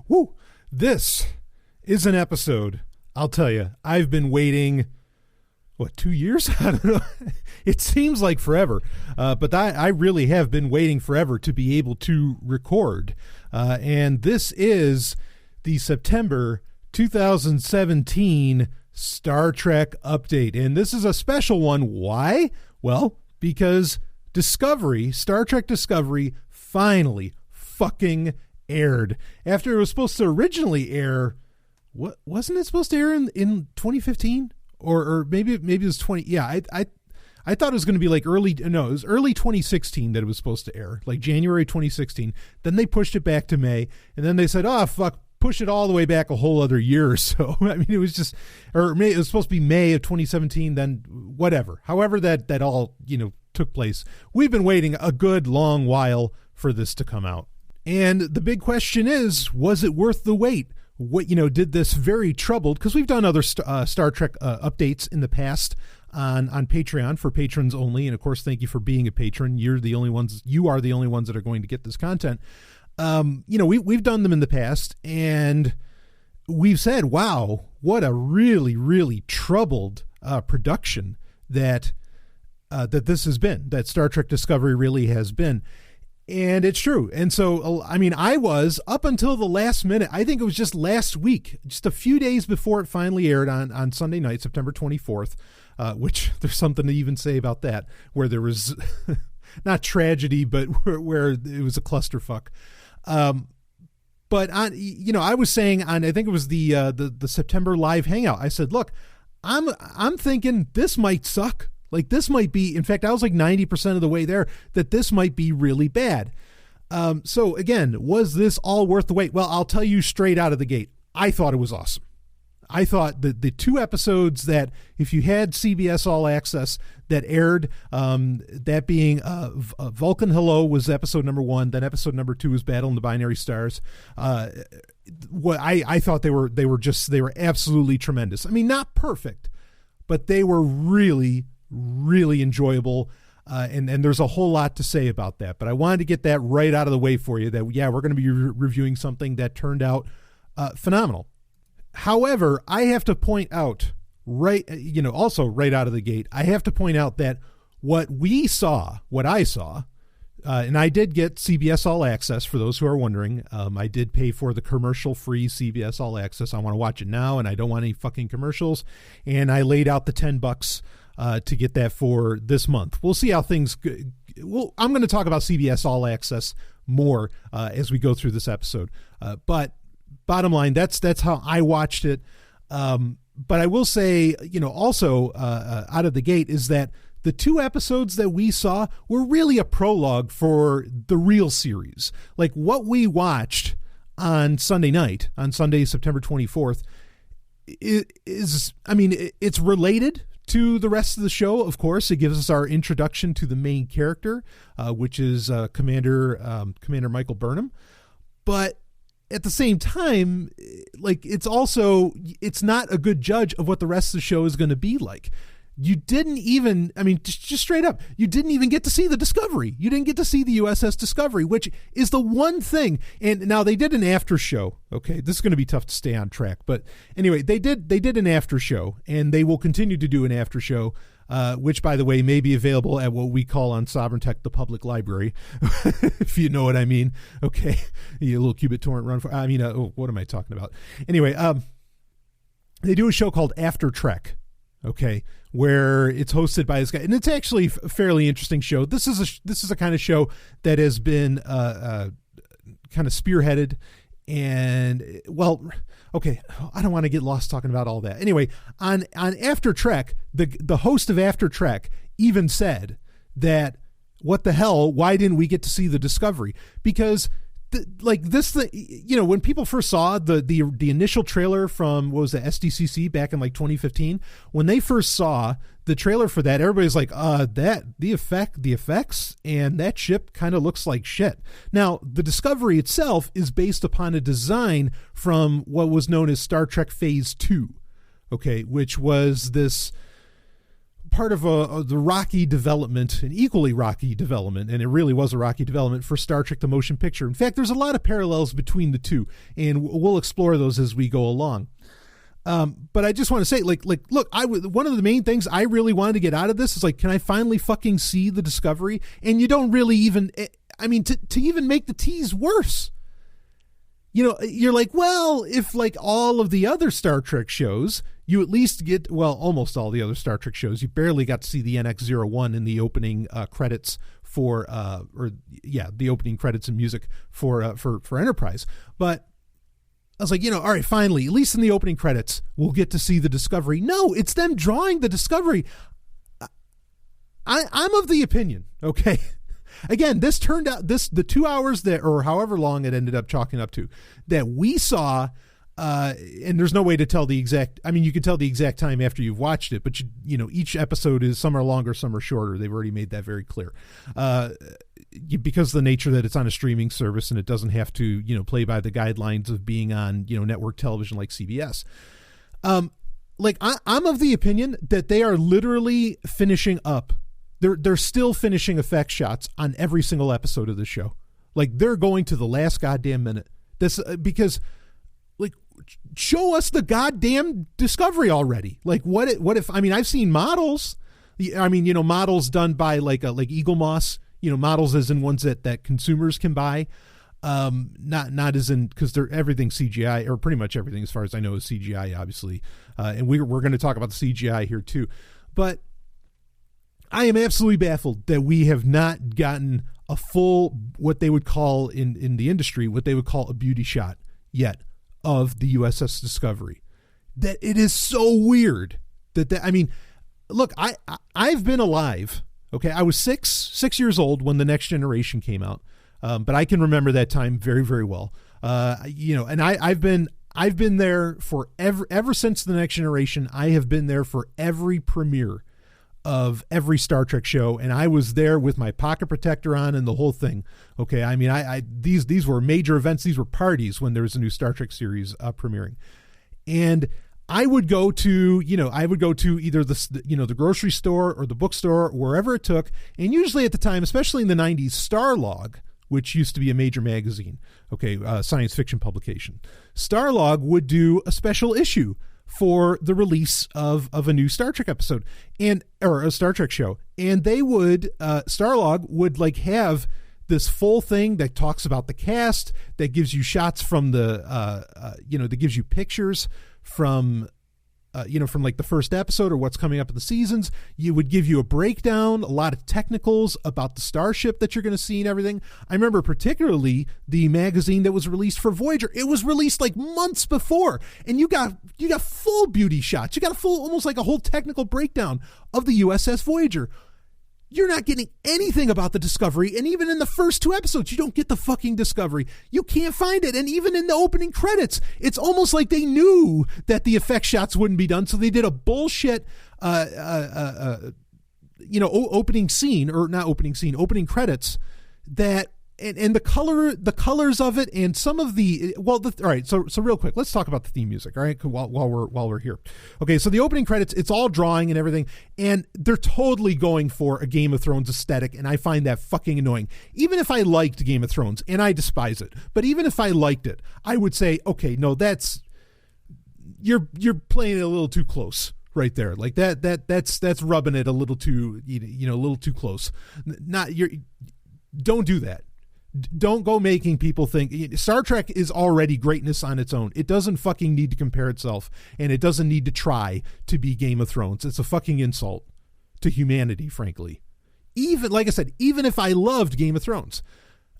Woo. This is an episode, I'll tell you, I've been waiting, 2 years? I don't know. It seems like forever, but I really have been waiting forever to be able to record. And this is the September 2017 Star Trek update. And this is a special one. Why? Well, because Star Trek Discovery finally fucking aired. After it was supposed to originally air, wasn't it supposed to air in 2015? Or maybe it was 20. Yeah, I thought it was going to be like it was early 2016 that it was supposed to air, like January 2016. Then they pushed it back to May, and then they said, oh, fuck, push it all the way back a whole other year or so. I mean, it was just, it was supposed to be May of 2017, then whatever. However that all, took place. We've been waiting a good long while for this to come out. And the big question is, was it worth the wait? What, did this very troubled, because we've done other Star Trek updates in the past on Patreon for patrons only. And of course, thank you for being a patron. You are the only ones that are going to get this content. We've done them in the past, and we've said, wow, what a really, really troubled production that this has been, that Star Trek Discovery really has been. And it's true. And so, I was up until the last minute. I think it was just last week, just a few days before it finally aired on Sunday night, September 24th, which there's something to even say about that, where there was not tragedy, but where it was a clusterfuck. But I was saying I think it was the September live hangout, I said, look, I'm thinking this might suck. Like, this might be, in fact, I was like 90% of the way there, that this might be really bad. So again, was this all worth the wait? Well, I'll tell you straight out of the gate, I thought it was awesome. I thought that the two episodes that, if you had CBS All Access, that aired, that being Vulcan Hello was episode number 1, then episode number 2 was Battle in the Binary Stars. I thought they were absolutely tremendous. I mean, not perfect, but they were really, really enjoyable. And there's a whole lot to say about that, but I wanted to get that right out of the way for you, that, yeah, we're going to be reviewing something that turned out phenomenal. However, I have to point out also right out of the gate, I have to point out that what I saw, and I did get CBS All Access, for those who are wondering. I did pay for the commercial-free CBS All Access. I want to watch it now, and I don't want any fucking commercials. And I laid out the $10 to get that for this month. We'll see how things go. Well, I'm going to talk about CBS All Access more as we go through this episode. But bottom line, that's how I watched it. But I will say, also out of the gate, is that the two episodes that we saw were really a prologue for the real series. Like, what we watched on Sunday night, on Sunday, September 24th, it's related to the rest of the show. Of course, it gives us our introduction to the main character, which is Commander Michael Burnham. But at the same time, like, it's not a good judge of what the rest of the show is going to be like. You didn't even, just straight up, you didn't even get to see the Discovery. You didn't get to see the USS Discovery, which is the one thing. And now they did an after show. Okay, this is going to be tough to stay on track, but anyway, they did an after show, and they will continue to do an after show, which, by the way, may be available at what we call on Sovryn Tech the public library, if you know what I mean. Okay, a little qubit torrent run for. What am I talking about? Anyway, they do a show called After Trek. Okay, where it's hosted by this guy, and it's actually a fairly interesting show. This is a kind of show that has been kind of spearheaded, and, well, okay, I don't want to get lost talking about all that. Anyway, on After Trek, the host of After Trek even said that, what the hell, why didn't we get to see the Discovery? Because when people first saw the initial trailer from, what was the SDCC back in like 2015, when they first saw the trailer for that, everybody's like, the effects and that ship kind of looks like shit. Now, the Discovery itself is based upon a design from what was known as Star Trek Phase 2, okay, which was this part of the rocky development, an equally rocky development, and it really was a rocky development for Star Trek the Motion Picture. In fact, there's a lot of parallels between the two, and we'll explore those as we go along. But I just want to say, look, one of the main things I really wanted to get out of this is can I finally fucking see the Discovery? And you don't really even, to even make the tease worse, you're like, well, if all of the other Star Trek shows, you at least get, almost all the other Star Trek shows, you barely got to see the NX-01 in the opening credits for, the opening credits and music for Enterprise. But I was like, all right, finally, at least in the opening credits, we'll get to see the Discovery. No, it's them drawing the Discovery. I'm of the opinion, okay? Again, this turned out, the 2 hours that, or however long it ended up chalking up to, that we saw, and there's no way to tell the exact, you can tell the exact time after you've watched it, but each episode is, some are longer, some are shorter. They've already made that very clear. Because of the nature that it's on a streaming service and it doesn't have to, play by the guidelines of being on, network television like CBS. I'm of the opinion that they are literally finishing up. They're still finishing effect shots on every single episode of the show. They're going to the last goddamn minute. This because show us the goddamn Discovery already. What if I've seen models. Models done by like Eagle Moss. Models as in ones that consumers can buy, not as in, because everything's CGI, or pretty much everything as far as I know is CGI, obviously, and we're going to talk about the CGI here too. But I am absolutely baffled that we have not gotten a full, what they would call in the industry, what they would call a beauty shot yet of the USS Discovery. That it is so weird that look, I've been alive. Okay, I was six years old when The Next Generation came out, but I can remember that time very, very well. And I've been there for ever since The Next Generation. I have been there for every premiere of every Star Trek show, and I was there with my pocket protector on and the whole thing. Okay, these were major events. These were parties when there was a new Star Trek series premiering, and I would go to either the grocery store or the bookstore, wherever it took. And usually at the time, especially in the 90s, Starlog, which used to be a major magazine, science fiction publication, Starlog would do a special issue for the release of a new Star Trek episode or a Star Trek show. And they would, Starlog would have this full thing that talks about the cast, that gives you shots from that gives you pictures from the first episode or what's coming up in the seasons. You would give you a breakdown, a lot of technicals about the starship that you're going to see and everything. I remember particularly the magazine that was released for Voyager. It was released months before, and you got full beauty shots. You got a full, almost like a whole technical breakdown of the USS Voyager. You're not getting anything about the Discovery, and even in the first 2 episodes, you don't get the fucking Discovery. You can't find it, and even in the opening credits, it's almost like they knew that the effect shots wouldn't be done, so they did a bullshit, opening scene, or not opening scene, opening credits that. And the colors of it, and some of all right. So real quick, let's talk about the theme music. All right, while we're here. Okay, so the opening credits, it's all drawing and everything, and they're totally going for a Game of Thrones aesthetic, and I find that fucking annoying. Even if I liked Game of Thrones, and I despise it, but even if I liked it, I would say, okay, no, you're playing it a little too close. Right there, that's rubbing it a little too, a little too close. Don't do that. Don't go making people think Star Trek is already greatness on its own. It doesn't fucking need to compare itself, and it doesn't need to try to be Game of Thrones. It's a fucking insult to humanity, frankly. Even, like I said, even if I loved Game of Thrones,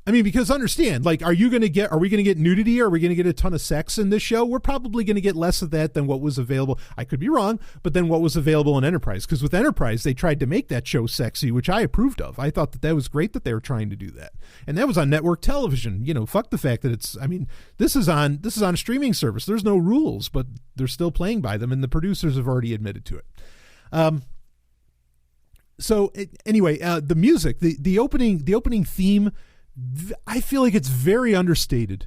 because understand, are we going to get nudity? Are we going to get a ton of sex in this show? We're probably going to get less of that than what was available. I could be wrong, but then what was available in Enterprise? Because with Enterprise, they tried to make that show sexy, which I approved of. I thought that was great that they were trying to do that. And that was on network television. Fuck the fact that it's, this is on a streaming service. There's no rules, but they're still playing by them, and the producers have already admitted to it. Anyway, the music, the opening theme, I feel like it's very understated,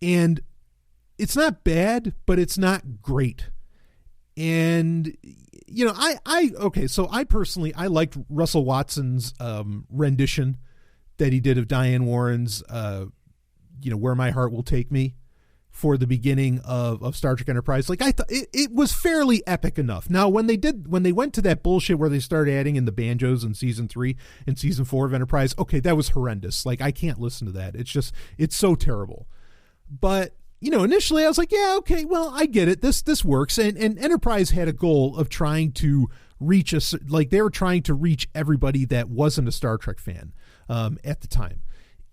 and it's not bad, but it's not great. And, you know, so I personally, I liked Russell Watson's rendition that he did of Diane Warren's, Where My Heart Will Take Me for the beginning of Star Trek Enterprise. Like, I thought it was fairly epic enough. Now, when they went to that bullshit where they started adding in the banjos in season 3 and season 4 of Enterprise, okay, that was horrendous. Like, I can't listen to that. It's so terrible. But, you know, initially I was like, yeah, okay, well, I get it. This works. And Enterprise had a goal of trying to reach they were trying to reach everybody that wasn't a Star Trek fan at the time.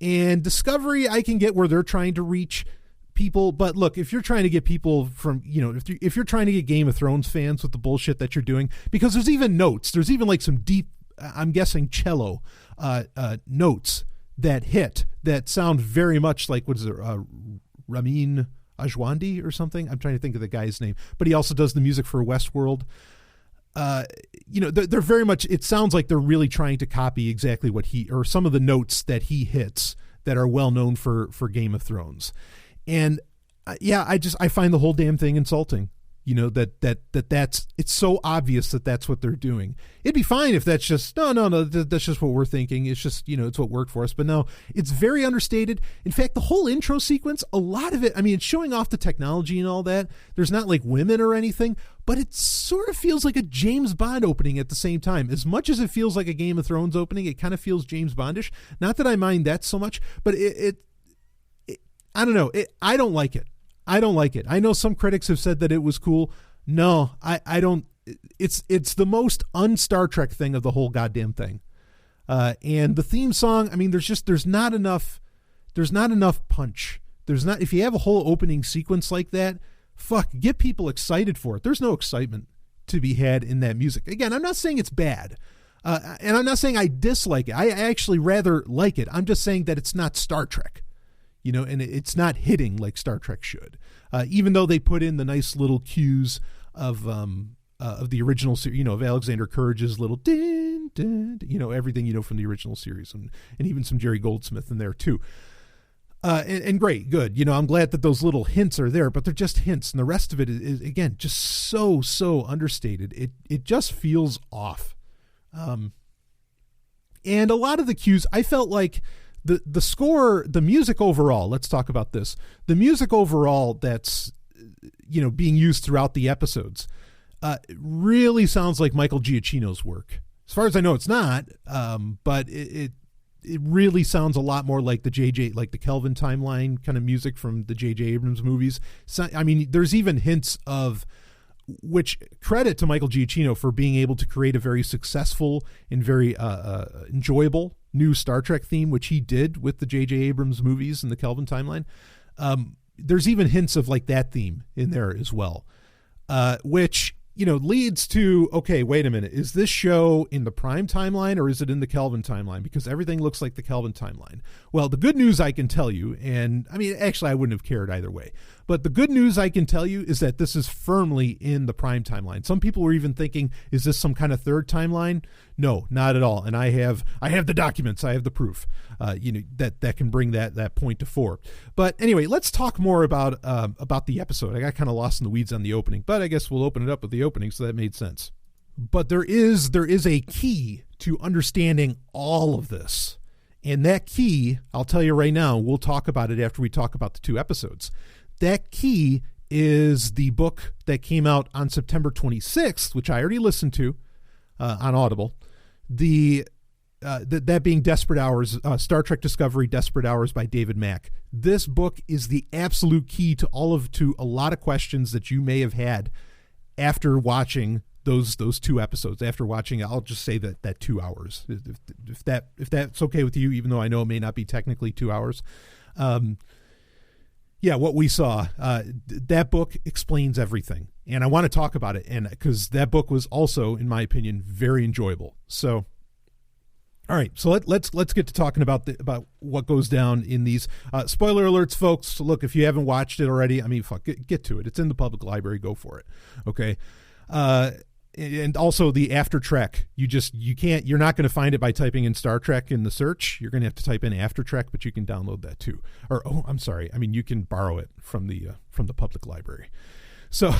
And Discovery, I can get where they're trying to reach people. But look, if you're trying to get people from, you know, if you're trying to get Game of Thrones fans with the bullshit that you're doing, because there's even notes, there's even like some deep, I'm guessing cello notes that sound very much like, what is it, Ramin Ajwandi or something. I'm trying to think of the guy's name, but he also does the music for Westworld. They're very much, it sounds like they're really trying to copy exactly what or some of the notes that he hits that are well known for Game of Thrones. And I find the whole damn thing insulting. You know, that's it's so obvious that that's what they're doing. It'd be fine if that's just no, that's just what we're thinking. It's just, you know, it's what worked for us. But no, it's very understated. In fact, the whole intro sequence, a lot of it, I mean, it's showing off the technology and all that. There's not like women or anything, but it sort of feels like a James Bond opening at the same time. As much as it feels like a Game of Thrones opening, it kind of feels James Bondish. Not that I mind that so much, but it I don't know. I don't like it. I don't like it. I know some critics have said that it was cool. No, I don't. It's the most un-Star Trek thing of the whole goddamn thing. And the theme song, I mean, there's not enough punch. If you have a whole opening sequence like that, get people excited for it. There's no excitement to be had in that music. Again, I'm not saying it's bad. And I'm not saying I dislike it. I actually rather like it. I'm just saying that it's not Star Trek. You know, and it's not hitting like Star Trek should, even though they put in the nice little cues of the original series, you know, of Alexander Courage's little din, din, you know, everything, you know, from the original series, and even some Jerry Goldsmith in there too. And great, good. You know, I'm glad that those little hints are there, but they're just hints, and the rest of it is again just so understated. It just feels off. And a lot of the cues, I felt like. The score, the music overall, let's talk about this. The music overall that's, you know, being used throughout the episodes really sounds like Michael Giacchino's work. As far as I know, it's not, but it really sounds a lot more like the Kelvin timeline kind of music from the J.J. Abrams movies. So, I mean, there's even hints of, which credit to Michael Giacchino for being able to create a very successful and very enjoyable new Star Trek theme, which he did with the J.J. Abrams movies and the Kelvin timeline. There's even hints of like that theme in there as well, which, you know, leads to, okay, wait a minute. Is this show in the Prime timeline or is it in the Kelvin timeline? Because everything looks like the Kelvin timeline. Well, the good news I can tell you, and I mean, actually I wouldn't have cared either way, but the good news I can tell you is that this is firmly in the Prime timeline. Some people were even thinking, is this some kind of third timeline? No, not at all. And I have the documents. I have the proof, that can bring that point to fore. But anyway, let's talk more about the episode. I got kind of lost in the weeds on the opening, but I guess we'll open it up with the opening, so that made sense. But there is a key to understanding all of this. And that key, I'll tell you right now, we'll talk about it after we talk about the 2 episodes. That key is the book that came out on September 26th, which I already listened to on Audible. That being Desperate Hours, Star Trek Discovery, Desperate Hours by David Mack. This book is the absolute key to a lot of questions that you may have had after watching those 2 episodes. After watching, I'll just say that 2 hours, if that's okay with you, even though I know it may not be technically 2 hours. Yeah, what we saw, that book explains everything, and I want to talk about it, and because that book was also, in my opinion, very enjoyable. So, all right, so let's get to talking about what goes down in these spoiler alerts, folks. Look, if you haven't watched it already, I mean, get to it. It's in the public library. Go for it. Okay. And also the After Trek, you're not going to find it by typing in Star Trek in the search. You're going to have to type in After Trek, but you can download that too. Or, I'm sorry. I mean, you can borrow it from the public library. So,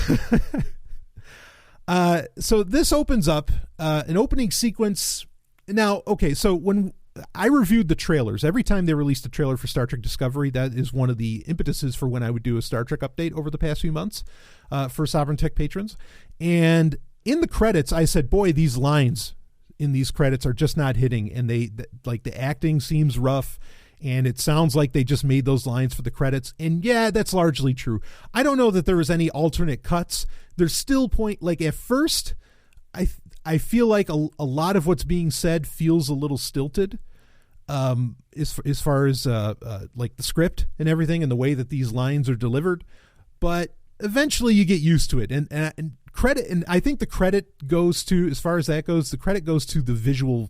So this opens up an opening sequence. Now, okay, so when I reviewed the trailers, every time they released a trailer for Star Trek Discovery, that is one of the impetuses for when I would do a Star Trek update over the past few months for Sovereign Tech patrons. And in the credits, I said, boy, these lines in these credits are just not hitting. And like the acting seems rough. And it sounds like they just made those lines for the credits. And yeah, that's largely true. I don't know that there was any alternate cuts. There's still like at first, I feel like a lot of what's being said feels a little stilted as far as like the script and everything and the way that these lines are delivered. But eventually you get used to it. And credit, and I think the credit goes to, as far as that goes, the credit goes to the visuals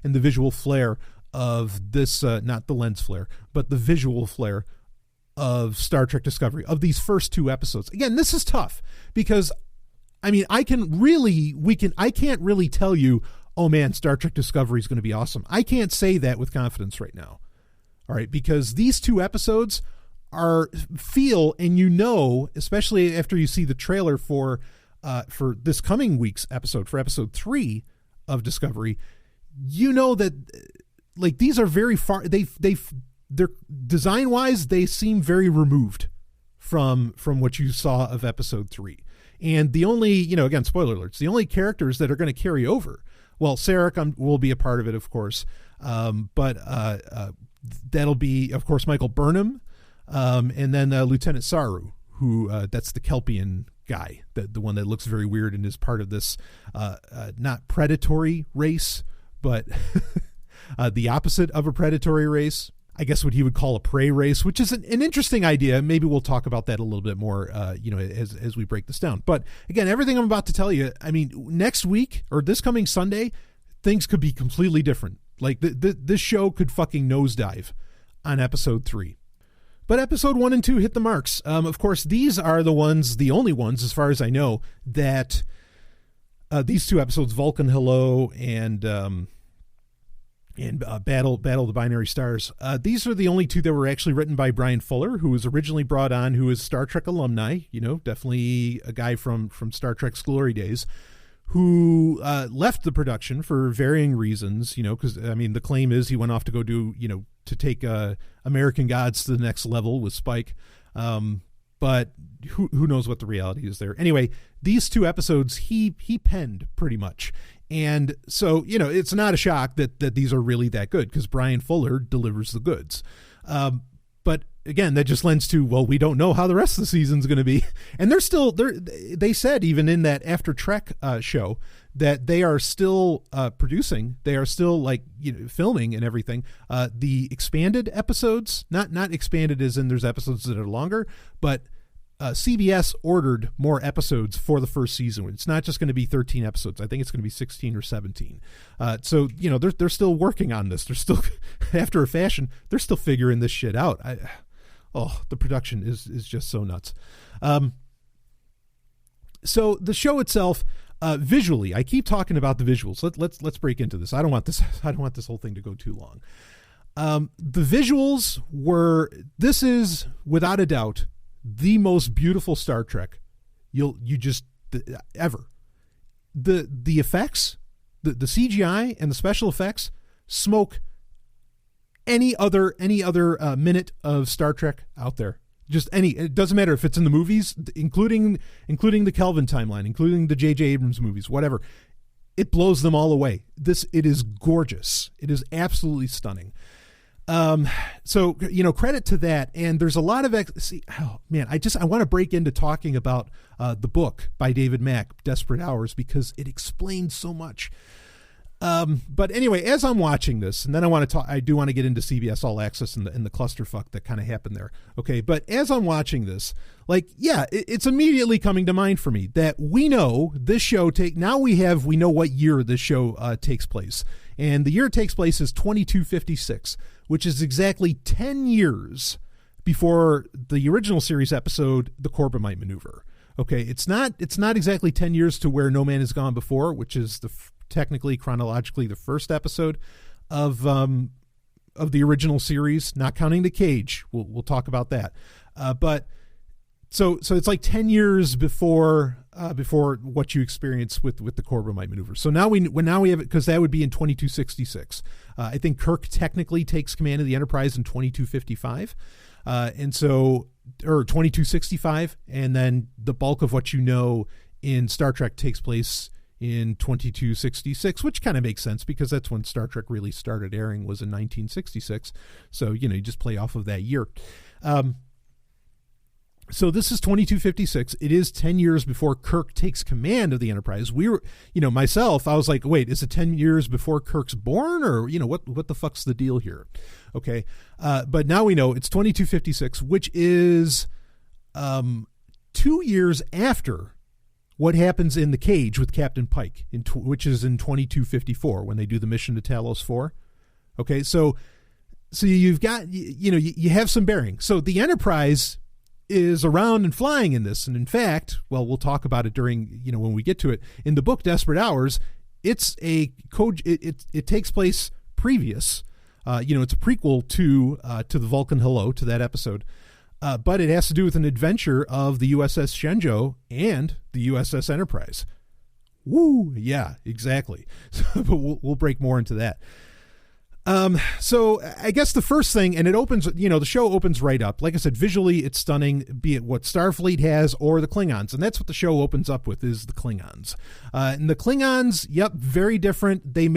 and the visual flair of this, not the lens flare, but the visual flare of Star Trek Discovery, of these first 2 episodes. Again, this is tough because, I mean, I can't really tell you, oh man, Star Trek Discovery is going to be awesome. I can't say that with confidence right now. All right. Because these 2 episodes feel, and especially after you see the trailer for this coming week's episode, for episode 3 of Discovery, that like these are very far, they're design wise, they seem very removed from what you saw of episode 3. And the only, again, spoiler alerts, the only characters that are going to carry over, well, Sarek will be a part of it, of course. But that'll be, of course, Michael Burnham. And then Lieutenant Saru, who that's the Kelpian guy, the one that looks very weird and is part of this not predatory race, but the opposite of a predatory race. I guess what he would call a prey race, which is an interesting idea. Maybe we'll talk about that a little bit more, as we break this down. But again, everything I'm about to tell you, I mean, next week or this coming Sunday, things could be completely different. Like this show could fucking nosedive on episode 3. But episode 1 and 2 hit the marks. Of course, these are the only ones, as far as I know, that these 2 episodes, Vulcan Hello and Battle of the Binary Stars. These are the only 2 that were actually written by Brian Fuller, who was originally brought on, who is Star Trek alumni, definitely a guy from Star Trek's glory days, who left the production for varying reasons, because, I mean, the claim is he went off to go do, to take American Gods to the next level with Spike. But who knows what the reality is there. Anyway, these 2 episodes he penned pretty much. And so, it's not a shock that these are really that good because Brian Fuller delivers the goods. But again, that just lends to, well, we don't know how the rest of the season's going to be. And they said even in that After Trek show that they are still producing. They are still filming and everything. The expanded episodes, not expanded as in there's episodes that are longer, but CBS ordered more episodes for the first season. It's not just going to be 13 episodes. I think it's going to be 16 or 17. So, they're still working on this. They're still, after a fashion, they're still figuring this shit out. The production is just so nuts. So the show itself, visually, I keep talking about the visuals. Let's break into this. I don't want this whole thing to go too long. The visuals this is without a doubt the most beautiful Star Trek ever. The effects, the CGI and the special effects smoke any other minute of Star Trek out there. Just it doesn't matter if it's in the movies, including the Kelvin timeline, including the J.J. Abrams movies, whatever. It blows them all away. It is gorgeous. It is absolutely stunning. So, credit to that. And there's a lot of, I want to break into talking about, the book by David Mack, Desperate Hours, because it explains so much. But anyway, as I'm watching this, and then I do want to get into CBS All Access and the clusterfuck that kind of happened there. Okay. But as I'm watching this, it's immediately coming to mind for me that we know this show we know what year this show, takes place. And the year it takes place is 2256, which is exactly 10 years before the original series episode, The Corbomite Maneuver. Okay. It's not exactly 10 years to Where No Man Has Gone Before, which is technically, chronologically, the first episode of the original series, not counting the cage. We'll talk about that. But so it's like 10 years before before what you experience with the Corbomite maneuver. So now we have it, because that would be in 2266. I think Kirk technically takes command of the Enterprise in 2255, and so, or 2265, and then the bulk of what you know in Star Trek takes place in 2266, which kind of makes sense because that's when Star Trek really started airing, was in 1966. So you just play off of that year. So this is 2256. It is 10 years before Kirk takes command of the Enterprise. We were, myself, I was like, wait, is it 10 years before Kirk's born, or, what the fuck's the deal here? Okay. But now we know it's 2256, which is 2 years after what happens in the cage with Captain Pike, which is in 2254 when they do the mission to Talos 4. Okay. So you've got, you have some bearing. So the Enterprise is around and flying in this. And in fact, well, we'll talk about it during, when we get to it. In the book Desperate Hours, it's a code. It takes place previous. It's a prequel to the Vulcan Hello, to that episode. But it has to do with an adventure of the USS Shenzhou and the USS Enterprise. Woo! Yeah, exactly. But we'll break more into that. So I guess the first thing, and it opens, the show opens right up. Like I said, visually it's stunning, be it what Starfleet has or the Klingons. And that's what the show opens up with, is the Klingons. And the Klingons, yep, very different. They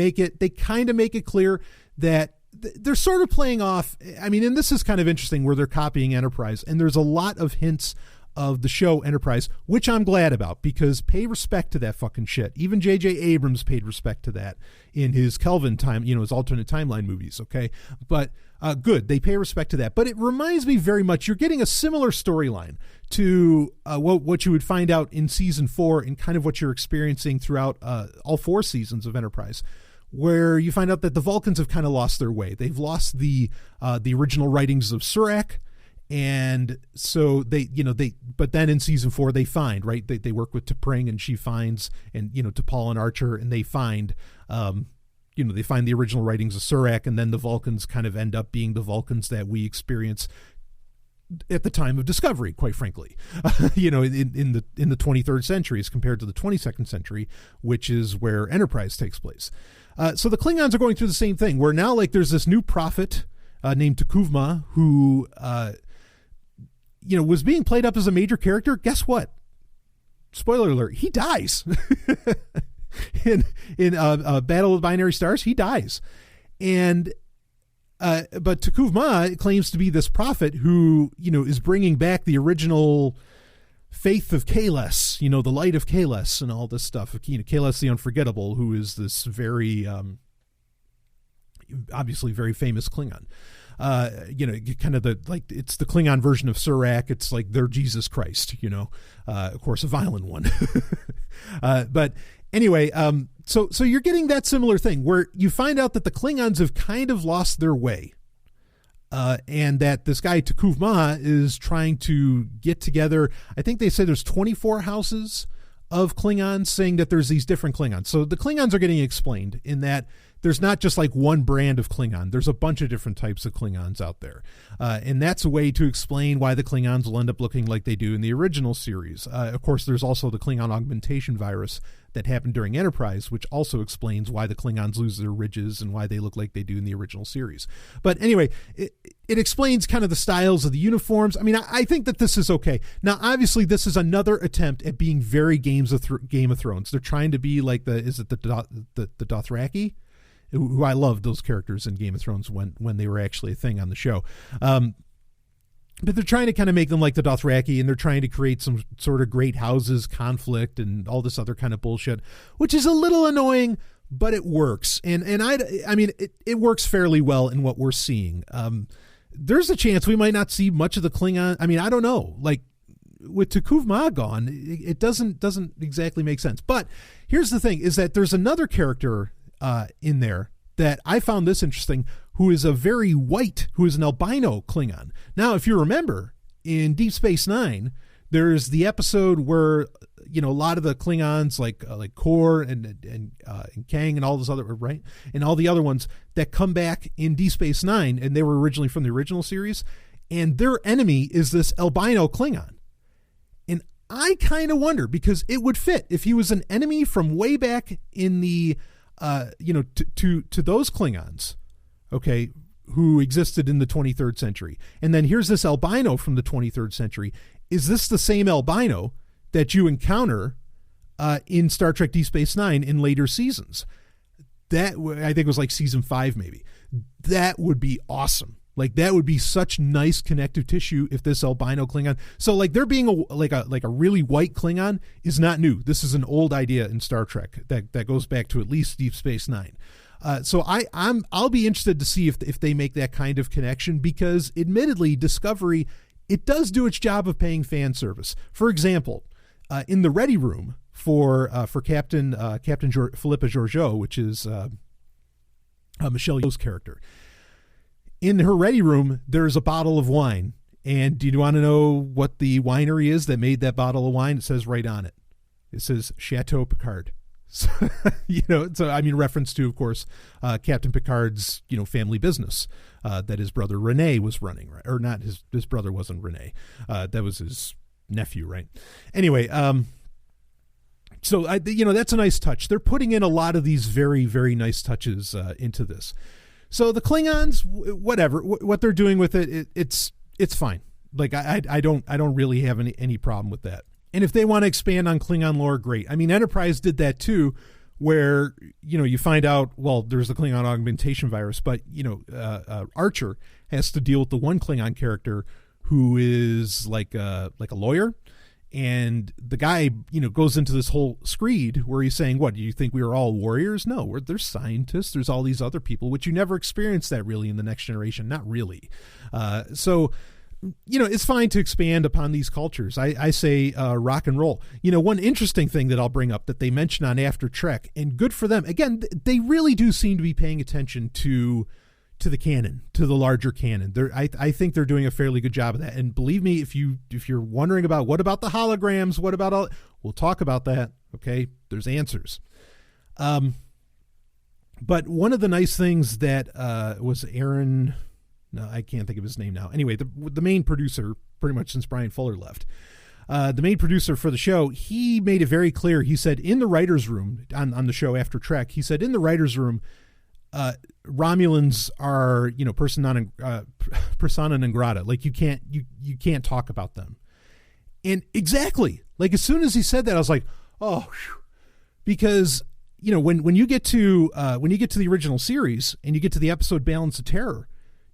kind of make it clear that they're sort of playing off. I mean, and this is kind of interesting where they're copying Enterprise. And there's a lot of hints of the show Enterprise, which I'm glad about, because pay respect to that fucking shit. Even J.J. Abrams paid respect to that in his Kelvin time, his alternate timeline movies. Okay. But good. They pay respect to that. But it reminds me very much, you're getting a similar storyline to what you would find out in season 4 and kind of what you're experiencing throughout all 4 seasons of Enterprise, where you find out that the Vulcans have kind of lost their way. They've lost the original writings of Surak. And so but then in season 4, they find, right. They work with T'Pring, and she finds, and, T'Pol and Archer, and they find, they find the original writings of Surak, and then the Vulcans kind of end up being the Vulcans that we experience at the time of Discovery, quite frankly, in the 23rd century as compared to the 22nd century, which is where Enterprise takes place. So the Klingons are going through the same thing, where now, like, there's this new prophet named T'Kuvma who, was being played up as a major character. Guess what? Spoiler alert, he dies. in Battle of the Binary Stars, he dies. And but T'Kuvma claims to be this prophet who, is bringing back the original faith of Kahless, the light of Kahless and all this stuff. Kahless the Unforgettable, who is this very, obviously very famous Klingon. Kind of it's the Klingon version of Surak. It's like their Jesus Christ, of course, a violent one. But anyway, so you're getting that similar thing where you find out that the Klingons have kind of lost their way. And that this guy T'Kuvma is trying to get together. I think they say there's 24 houses of Klingons, saying that there's these different Klingons. So the Klingons are getting explained in that there's not just like one brand of Klingon. There's a bunch of different types of Klingons out there. And that's a way to explain why the Klingons will end up looking like they do in the original series. Of course, there's also the Klingon augmentation virus that happened during Enterprise, which also explains why the Klingons lose their ridges and why they look like they do in the original series. But anyway, it explains kind of the styles of the uniforms. I mean, I think that this is okay. Now, obviously, this is another attempt at being very Game of Thrones. They're trying to be like the Dothraki? Who I loved those characters in Game of Thrones when they were actually a thing on the show. But they're trying to kind of make them like the Dothraki, and they're trying to create some sort of great houses conflict and all this other kind of bullshit, which is a little annoying, but it works. And I mean, it works fairly well in what we're seeing. There's a chance we might not see much of the Klingon. I mean, I don't know. Like, with T'Kuvma gone, it doesn't exactly make sense. But here's the thing, is that there's another character in there that I found this interesting, who is an albino Klingon. Now, if you remember, in Deep Space Nine, there's the episode where, a lot of the Klingons, like Kor and Kang and all those other, right? And all the other ones that come back in Deep Space Nine, and they were originally from the original series, and their enemy is this albino Klingon. And I kind of wonder, because it would fit if he was an enemy from way back in the, to those Klingons, okay, who existed in the 23rd century. And then here's this albino from the 23rd century. Is this the same albino that you encounter in Star Trek Deep Space Nine in later seasons? That, I think it was like season 5 maybe. That would be awesome. Like, that would be such nice connective tissue if this albino Klingon. So like there being a really white Klingon is not new. This is an old idea in Star Trek that goes back to at least Deep Space Nine. So I'll be interested to see if they make that kind of connection, because admittedly Discovery, it does do its job of paying fan service. For example, in the ready room for Captain Philippa Georgiou, which is Michelle Yeoh's character. In her ready room, there's a bottle of wine. And do you want to know what the winery is that made that bottle of wine? It says right on it. It says Chateau Picard. So, reference to, of course, Captain Picard's, family business that his brother Rene was running, right? Or not, his brother wasn't Rene. That was his nephew, right? Anyway, so that's a nice touch. They're putting in a lot of these very, very nice touches into this. So the Klingons, whatever, what they're doing with it, it's fine. Like I don't really have any problem with that. And if they want to expand on Klingon lore, great. I mean, Enterprise did that too, where you find out, well, there's the Klingon augmentation virus, but Archer has to deal with the one Klingon character who is like a lawyer. And the guy, goes into this whole screed where he's saying, what, do you think we are all warriors? No, there's scientists. There's all these other people, which you never experience that really in the Next Generation. Not really. So, it's fine to expand upon these cultures. I say rock and roll. One interesting thing that I'll bring up that they mention on After Trek, and good for them. Again, they really do seem to be paying attention to the canon, to the larger canon. I think they're doing a fairly good job of that. And believe me, if you're wondering about what about the holograms, what about all, we'll talk about that. Okay, there's answers. But one of the nice things that was Aaron, no, I can't think of his name now. Anyway, the main producer, pretty much since Brian Fuller left, the main producer for the show, he made it very clear. He said in the writer's room on the show After Trek, he said in the writer's room, Romulans are, persona non grata. Like you can't talk about them. And exactly, like as soon as he said that, I was like, oh, whew. Because when you get to the original series and you get to the episode Balance of Terror,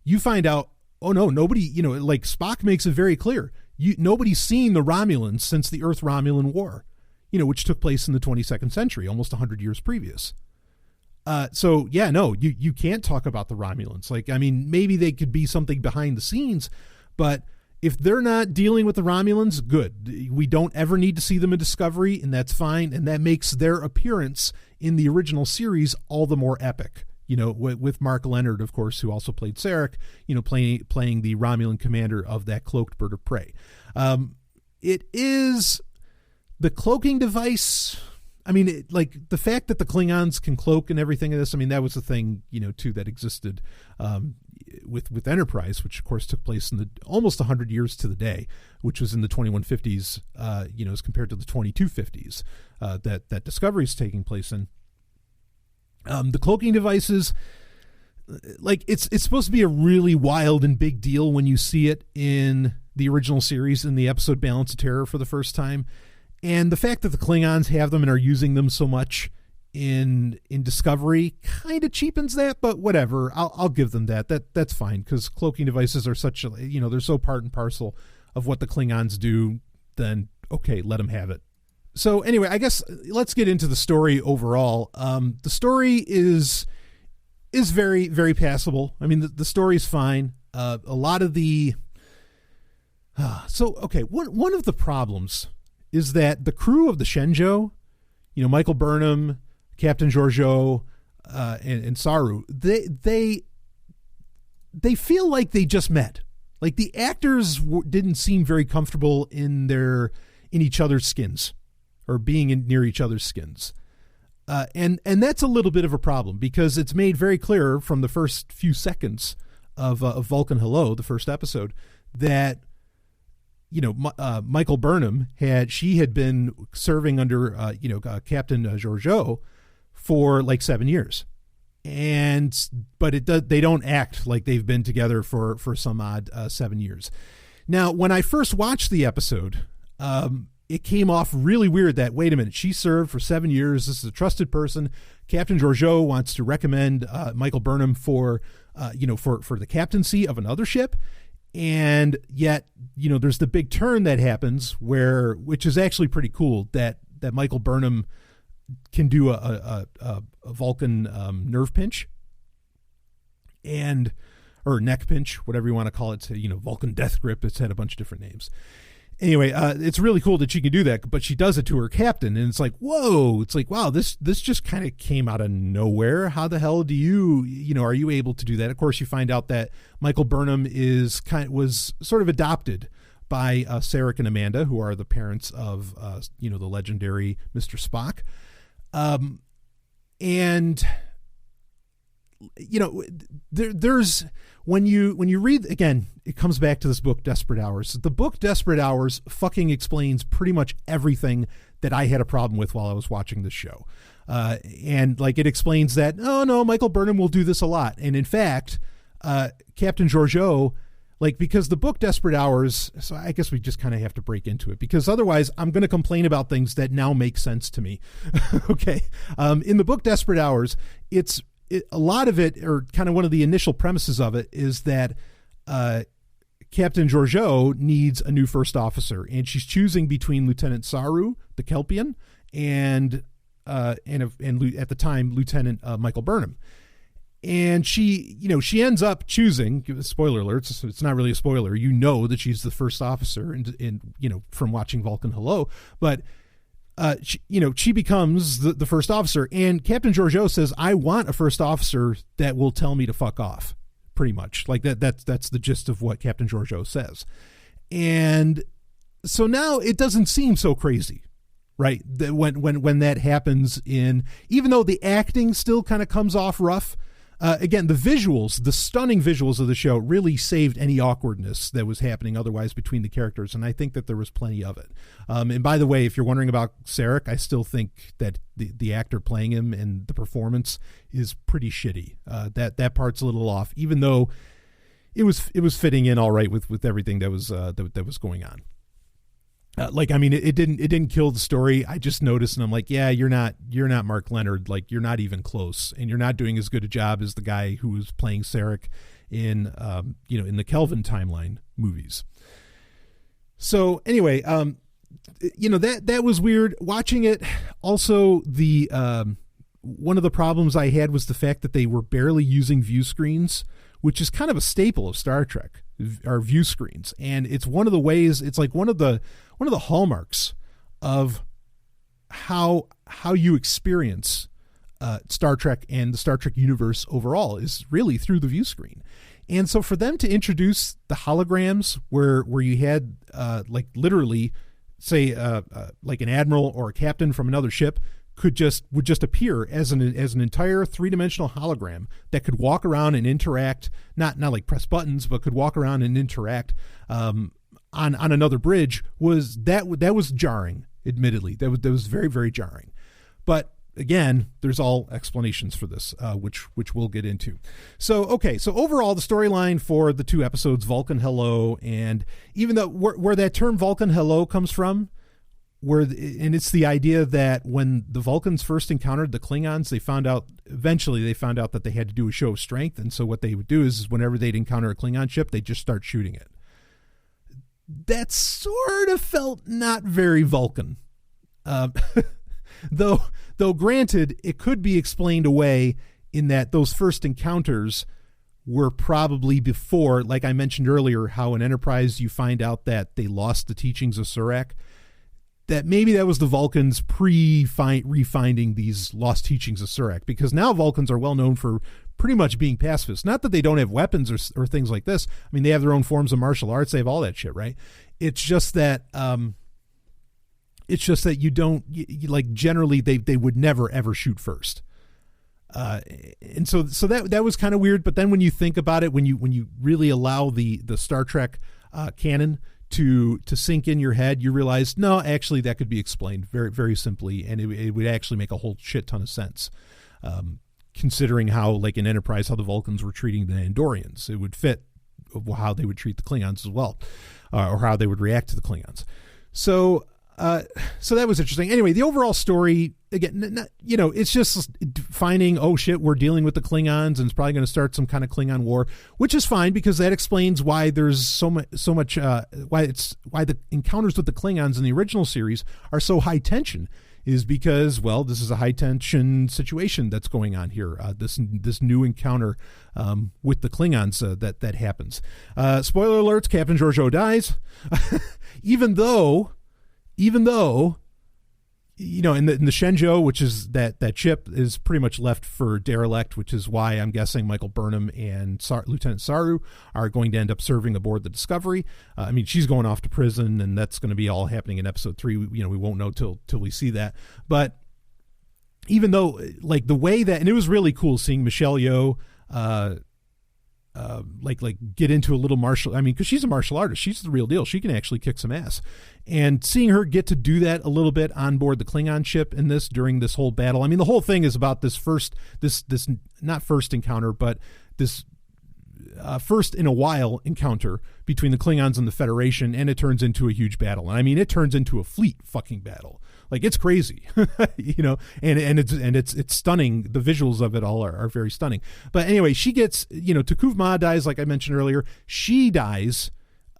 you find out, oh no, nobody, like Spock makes it very clear. Nobody's seen the Romulans since the Earth-Romulan War, which took place in the 22nd century, almost 100 years previous. So yeah, no, you can't talk about the Romulans. Like, I mean, maybe they could be something behind the scenes, but if they're not dealing with the Romulans, good. We don't ever need to see them in Discovery, and that's fine. And that makes their appearance in the original series all the more epic. With Mark Leonard, of course, who also played Sarek, playing the Romulan commander of that cloaked bird of prey. It is the cloaking device. I mean, like the fact that the Klingons can cloak and everything of this, I mean, that was the thing, too, that existed with Enterprise, which, of course, took place in the almost 100 years to the day, which was in the 2150s, as compared to the 2250s that Discovery is taking place in. The cloaking devices, like it's supposed to be a really wild and big deal when you see it in the original series in the episode Balance of Terror for the first time. And the fact that the Klingons have them and are using them so much in Discovery kind of cheapens that, but whatever. I'll give them that. That's fine, because cloaking devices are such a, they're so part and parcel of what the Klingons do. Then okay, let them have it. So anyway, I guess let's get into the story overall. The story is very, very passable. I mean, the story's fine. A lot of the one of the problems is that the crew of the Shenzhou, Michael Burnham, Captain Georgiou, and Saru, they feel like they just met. Like the actors didn't seem very comfortable in each other's skins, or being near each other's skins. And that's a little bit of a problem, because it's made very clear from the first few seconds of Vulcan Hello, the first episode, that Michael Burnham had been serving under, Captain Georgiou for like 7 years. But they don't act like they've been together for some odd 7 years. Now, when I first watched the episode, it came off really weird that, wait a minute, she served for 7 years. This is a trusted person. Captain Georgiou wants to recommend Michael Burnham for the captaincy of another ship. And yet, there's the big turn that happens which is actually pretty cool, that Michael Burnham can do a Vulcan nerve pinch or neck pinch, whatever you want to call it. Vulcan death grip. It's had a bunch of different names. Anyway, it's really cool that she can do that, but she does it to her captain, and it's like, whoa! It's like, wow, this just kind of came out of nowhere. How the hell do are you able to do that? Of course, you find out that Michael Burnham was sort of adopted by Sarek and Amanda, who are the parents of the legendary Mr. Spock, and there's when you read, again, it comes back to this book, Desperate Hours. The book Desperate Hours fucking explains pretty much everything that I had a problem with while I was watching this show. And like, it explains that, oh no, Michael Burnham will do this a lot. And in fact, Captain Georgiou, because the book Desperate Hours, so I guess we just kind of have to break into it, because otherwise I'm going to complain about things that now make sense to me. Okay. In the book Desperate Hours, a lot of it, or kind of one of the initial premises of it, is that Captain Georgiou needs a new first officer, and she's choosing between Lieutenant Saru, the Kelpian, and at the time Lieutenant Michael Burnham. And she ends up choosing. Spoiler alerts. It's not really a spoiler. That she's the first officer, and from watching Vulcan Hello, but. She becomes the first officer, and Captain Georgiou says, I want a first officer that will tell me to fuck off, pretty much. Like that's the gist of what Captain Georgiou says. And so now it doesn't seem so crazy, right? That when that happens, even though the acting still kind of comes off rough, again, the stunning visuals of the show really saved any awkwardness that was happening otherwise between the characters, and I think that there was plenty of it. And by the way, if you're wondering about Sarek, I still think that the actor playing him and the performance is pretty shitty. That part's a little off, even though it was fitting in all right with everything that was going on. It didn't kill the story. I just noticed, and I'm like, yeah, you're not Mark Leonard. Like, you're not even close, and you're not doing as good a job as the guy who was playing Sarek in the Kelvin timeline movies. So anyway, that was weird watching it. Also, the one of the problems I had was the fact that they were barely using view screens, which is kind of a staple of Star Trek, are view screens. And it's one of the ways, it's like one of the hallmarks of how you experience Star Trek and the Star Trek universe overall is really through the view screen. And so for them to introduce the holograms where you had literally say like an admiral or a captain from another ship would just appear as an entire three-dimensional hologram that could walk around and interact, not like press buttons, but could walk around and interact on another bridge, was jarring. Admittedly, that was very, very jarring. But again, there's all explanations for this, which we'll get into. So overall, the storyline for the two episodes, Vulcan Hello, and even though where that term Vulcan Hello comes from, and it's the idea that when the Vulcans first encountered the Klingons, eventually they found out that they had to do a show of strength, and so what they would do is whenever they'd encounter a Klingon ship, they'd just start shooting it. That sort of felt not very Vulcan. Though granted, it could be explained away in that those first encounters were probably before, like I mentioned earlier, how in Enterprise you find out that they lost the teachings of Surak, that maybe that was the Vulcans refinding these lost teachings of Surak, because now Vulcans are well known for pretty much being pacifists. Not that they don't have weapons or things like this. I mean, they have their own forms of martial arts. They have all that shit, right? It's just that you don't, like, generally they would never ever shoot first. And so that was kind of weird. But then when you think about it, when you really allow the Star Trek canon to sink in your head, you realize, no, actually that could be explained very, very simply, and it would actually make a whole shit ton of sense. Considering how, like in Enterprise, how the Vulcans were treating the Andorians, it would fit how they would treat the Klingons as well, or how they would react to the Klingons. So that was interesting. Anyway, the overall story, again, it's just finding, oh shit, we're dealing with the Klingons, and it's probably going to start some kind of Klingon war, which is fine because that explains why there's so much why the encounters with the Klingons in the original series are so high tension. Is because, well, this is a high-tension situation that's going on here, this new encounter with the Klingons that happens. Spoiler alerts, Captain Georgiou dies, even though, in the Shenzhou, which is that ship, is pretty much left for derelict, which is why I'm guessing Michael Burnham and Lieutenant Saru are going to end up serving aboard the Discovery. I mean, she's going off to prison, and that's going to be all happening in episode 3. We won't know till we see that. But even though, like, the way that, and it was really cool seeing Michelle Yeoh, get into a little because she's a martial artist. She's the real deal. She can actually kick some ass. And seeing her get to do that a little bit on board the Klingon ship during this whole battle. I mean, the whole thing is about this not first encounter, but this first in a while encounter between the Klingons and the Federation, and it turns into a huge battle. And I mean, it turns into a fleet fucking battle. Like, it's crazy, and it's stunning. The visuals of it all are very stunning. But anyway, she gets, T'Kuv Ma dies, like I mentioned earlier. She dies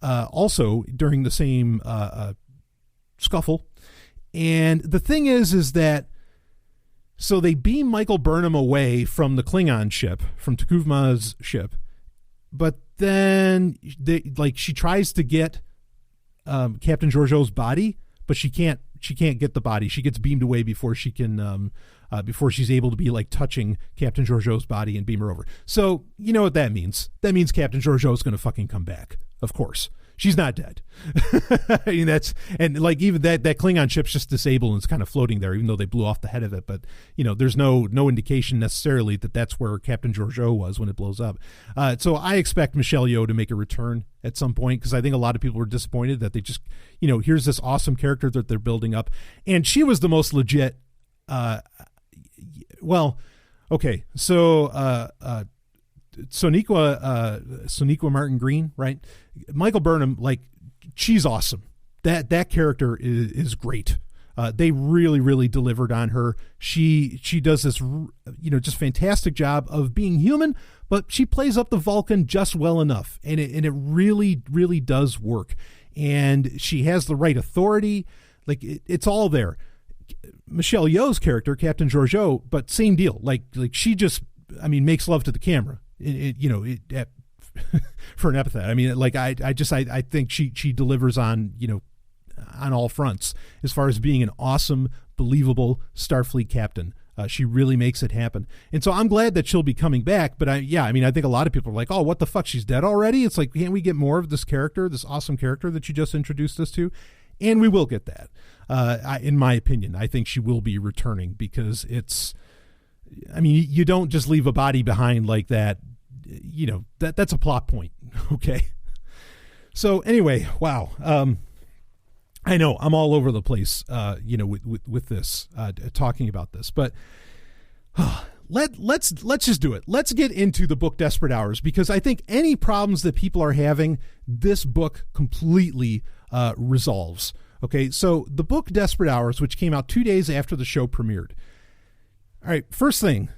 also during the same scuffle. And the thing is that, so they beam Michael Burnham away from the Klingon ship, from T'Kuv Ma's ship, but then she tries to get Captain Georgiou's body, but she can't get the body. She gets beamed away before she can, before she's able to be like touching Captain Georgiou's body and beam her over. So you know what that means? That means Captain Georgiou is going to fucking come back. Of course, she's not dead. I mean, even that Klingon ship's just disabled and it's kind of floating there, even though they blew off the head of it. But there's no indication necessarily that that's where Captain Georgiou was when it blows up. So I expect Michelle Yeoh to make a return at some point, because I think a lot of people were disappointed that they just, here's this awesome character that they're building up, and she was the most legit. Okay, so Sonequa Martin Green, right? Michael Burnham, like, she's awesome. That character is great. They really, really delivered on her. She does this, just fantastic job of being human, but she plays up the Vulcan just well enough, and it really, really does work. And she has the right authority. Like, it's all there. Michelle Yeoh's character, Captain Georgiou, but same deal. Like she just, makes love to the camera. For an epithet. I mean, like, I think she delivers on all fronts as far as being an awesome, believable Starfleet captain. She really makes it happen. And so I'm glad that she'll be coming back. But I think a lot of people are like, oh, what the fuck? She's dead already? It's like, can't we get more of this character, this awesome character that you just introduced us to? And we will get that. In my opinion, I think she will be returning, because you don't just leave a body behind like that. That's a plot point. Okay. So anyway, wow. I know I'm all over the place, with this, talking about this, but let's just do it. Let's get into the book Desperate Hours, because I think any problems that people are having, this book completely resolves. Okay. So the book Desperate Hours, which came out 2 days after the show premiered. All right. First thing,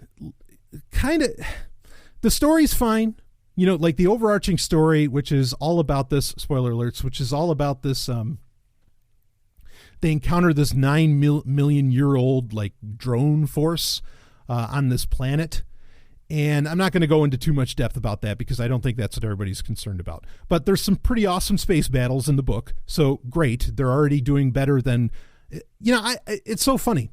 the story's fine, like the overarching story, which is all about this, spoiler alerts, which is all about this, they encounter this 9 million year old like drone force on this planet. And I'm not going to go into too much depth about that, because I don't think that's what everybody's concerned about. But there's some pretty awesome space battles in the book. So great. They're already doing better than, it's so funny.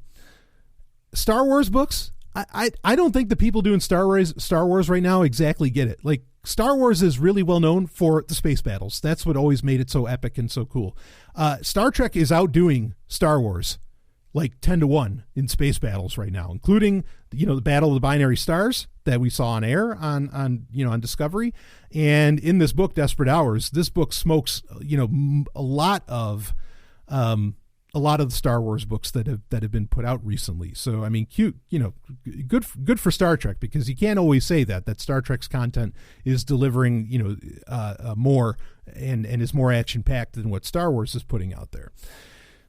Star Wars books, I don't think the people doing Star Wars right now exactly get it. Like, Star Wars is really well known for the space battles. That's what always made it so epic and so cool. Star Trek is outdoing Star Wars, like 10-1 in space battles right now, including, the Battle of the Binary Stars that we saw on air on Discovery. And in this book, Desperate Hours, this book smokes, a lot of the Star Wars books that have been put out recently. So, I mean, good for Star Trek, because you can't always say that Star Trek's content is delivering, more and is more action packed than what Star Wars is putting out there.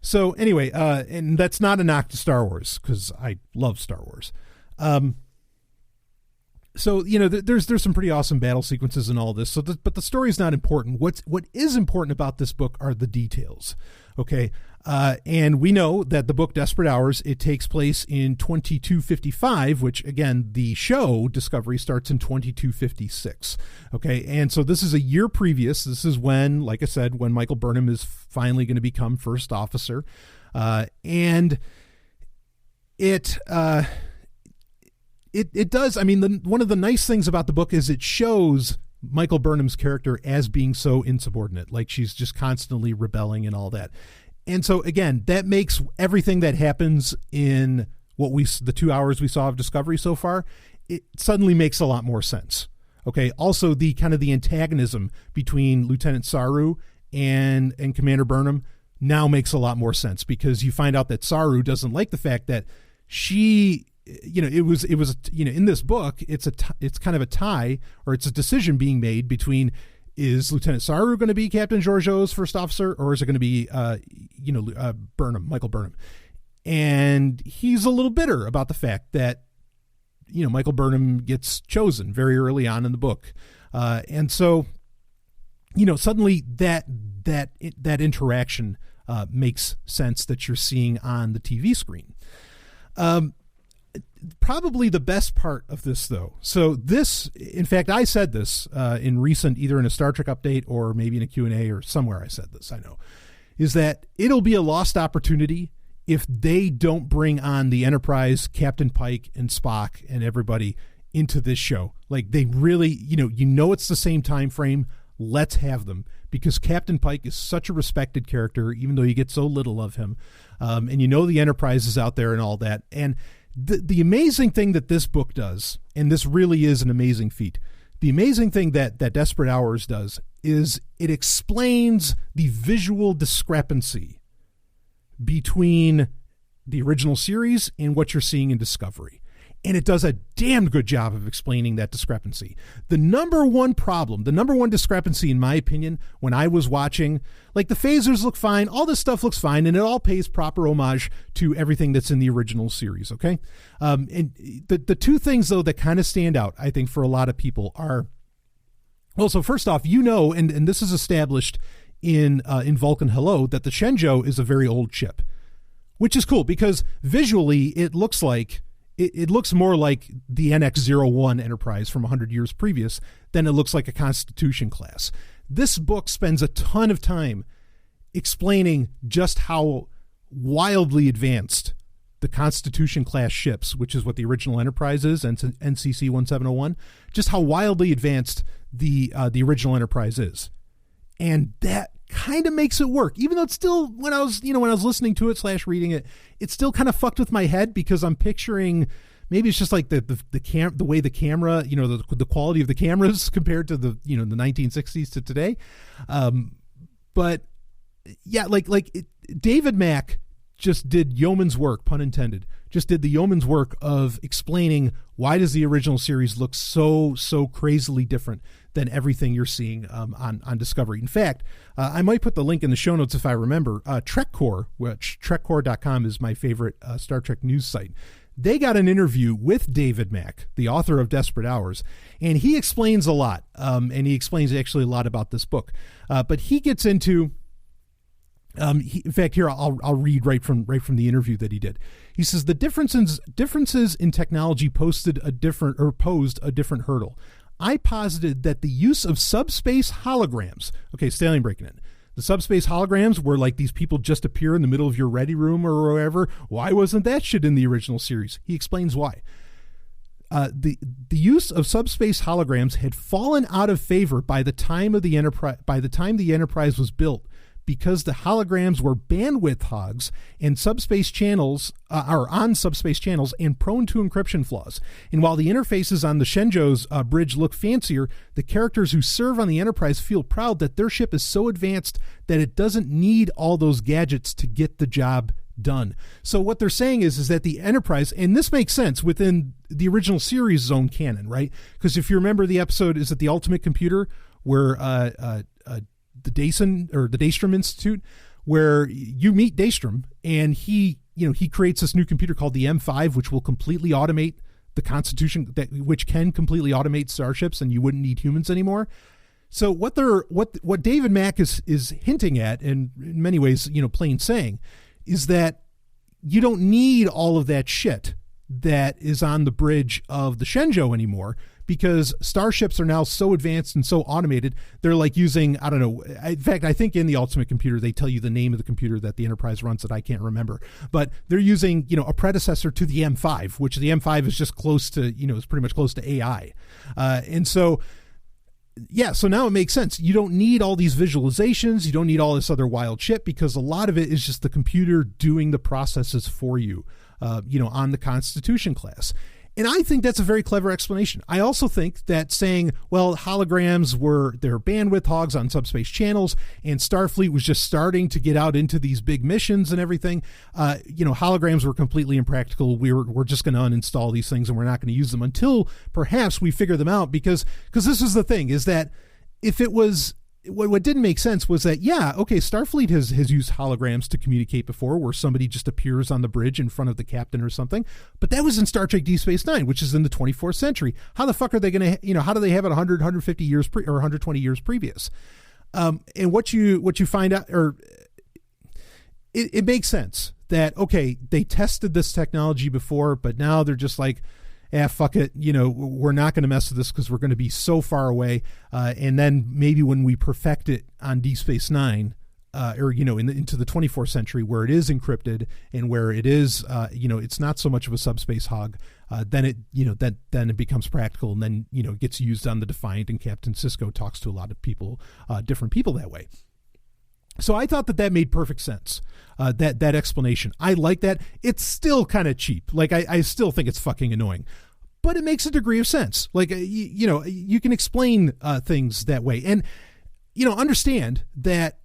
So anyway, and that's not a knock to Star Wars, because I love Star Wars. So, there's some pretty awesome battle sequences and all this. So, but the story is not important. What is important about this book are the details. Okay. And we know that the book Desperate Hours, it takes place in 2255, which again, the show Discovery starts in 2256. Okay. And so this is a year previous. This is when, like I said, when Michael Burnham is finally going to become first officer. And it does. I mean, one of the nice things about the book is it shows Michael Burnham's character as being so insubordinate, like she's just constantly rebelling and all that. And so again, that makes everything that happens in the 2 hours we saw of Discovery so far, it suddenly makes a lot more sense. Okay. Also, the kind of the antagonism between Lieutenant Saru and Commander Burnham now makes a lot more sense, because you find out that Saru doesn't like the fact that she, it was in this book, it's kind of a tie, or it's a decision being made between, is Lieutenant Saru going to be Captain Georgiou's first officer, or is it going to be, Michael Burnham? And he's a little bitter about the fact that, Michael Burnham gets chosen very early on in the book. And so, suddenly that interaction makes sense that you're seeing on the TV screen. Probably the best part of this, though. So this, in fact, I said this in recent, either in a Star Trek update or maybe in a Q&A or somewhere I said this, I know, is that it'll be a lost opportunity if they don't bring on the Enterprise, Captain Pike and Spock and everybody into this show. Like, they really, it's the same time frame. Let's have them, because Captain Pike is such a respected character, even though you get so little of him. And the Enterprise is out there and all that. And the amazing thing that this book does, and this really is an amazing feat, the amazing thing that Desperate Hours does is it explains the visual discrepancy between the original series and what you're seeing in Discovery. And it does a damn good job of explaining that discrepancy. The number one discrepancy, in my opinion, when I was watching, like, the phasers look fine, all this stuff looks fine, and it all pays proper homage to everything that's in the original series, okay? And the two things, though, that kind of stand out, I think, for a lot of people are, well, so first off, and this is established in Vulcan Hello, that the Shenzhou is a very old ship, which is cool, because visually it looks like, it looks more like the NX-01 Enterprise from 100 years previous than it looks like a Constitution class. This book spends a ton of time explaining just how wildly advanced the Constitution class ships, which is what the original Enterprise is, and NCC 1701, just how wildly advanced the original Enterprise is. And that kind of makes it work, even though it's still, when I was listening to it / reading it, it still kind of fucked with my head, because I'm picturing, maybe it's just like the way the camera, the quality of the cameras compared to the 1960s to today. But yeah, David Mack just did yeoman's work, pun intended, just did the yeoman's work of explaining why does the original series look so crazily different than everything you're seeing on Discovery. In fact, I might put the link in the show notes if I remember. TrekCore, which TrekCore.com is my favorite Star Trek news site. They got an interview with David Mack, the author of Desperate Hours, and he explains a lot, and he explains actually a lot about this book. But he gets into, in fact, here I'll read right from the interview that he did. He says the differences in technology posed a different hurdle. I posited that the use of subspace holograms. Okay, Stallion breaking in. The subspace holograms where, like, these people just appear in the middle of your ready room or wherever. Why wasn't that shit in the original series? He explains why. The use of subspace holograms had fallen out of favor by the time the Enterprise was built, because the holograms were bandwidth hogs and subspace channels are on subspace channels and prone to encryption flaws. And while the interfaces on the Shenzhou's bridge look fancier, the characters who serve on the Enterprise feel proud that their ship is so advanced that it doesn't need all those gadgets to get the job done. So what they're saying is that the Enterprise, and this makes sense within the original series zone canon, right? Because if you remember the episode, is it The Ultimate Computer, where the Daystrom Institute, where you meet Daystrom, and he creates this new computer called the M5, which will completely automate the Constitution, which can completely automate starships, and you wouldn't need humans anymore. So what David Mack is hinting at, and in many ways, plain saying, is that you don't need all of that shit that is on the bridge of the Shenzhou anymore, because starships are now so advanced and so automated. They're like using, I don't know. In fact, I think in the Ultimate Computer, they tell you the name of the computer that the Enterprise runs that I can't remember, but they're using, a predecessor to the M5, which the M5 is just close to, is pretty much close to AI. And so, yeah, so now it makes sense. You don't need all these visualizations. You don't need all this other wild shit, because a lot of it is just the computer doing the processes for you, on the Constitution class. And I think that's a very clever explanation. I also think that saying, well, holograms they're bandwidth hogs on subspace channels, and Starfleet was just starting to get out into these big missions and everything. Holograms were completely impractical. We're just going to uninstall these things, and we're not going to use them until perhaps we figure them out, because this is the thing, is that if it was, what didn't make sense was that, Starfleet has used holograms to communicate before, where somebody just appears on the bridge in front of the captain or something. But that was in Star Trek Deep Space Nine, which is in the 24th century. How the fuck are they going to, how do they have it 100, 150 years or 120 years previous? And what you find out, or it makes sense that, okay, they tested this technology before, but now they're just like, fuck it, we're not going to mess with this because we're going to be so far away. And then maybe when we perfect it on Deep Space Nine, into the 24th century, where it is encrypted and where it is, it's not so much of a subspace hog, then it becomes practical, and then, it gets used on the Defiant, and Captain Sisko talks to a lot of people, different people that way. So I thought that made perfect sense. That explanation. I like that. It's still kind of cheap. Like, I still think it's fucking annoying, but it makes a degree of sense. Like, you can explain things that way, and, understand that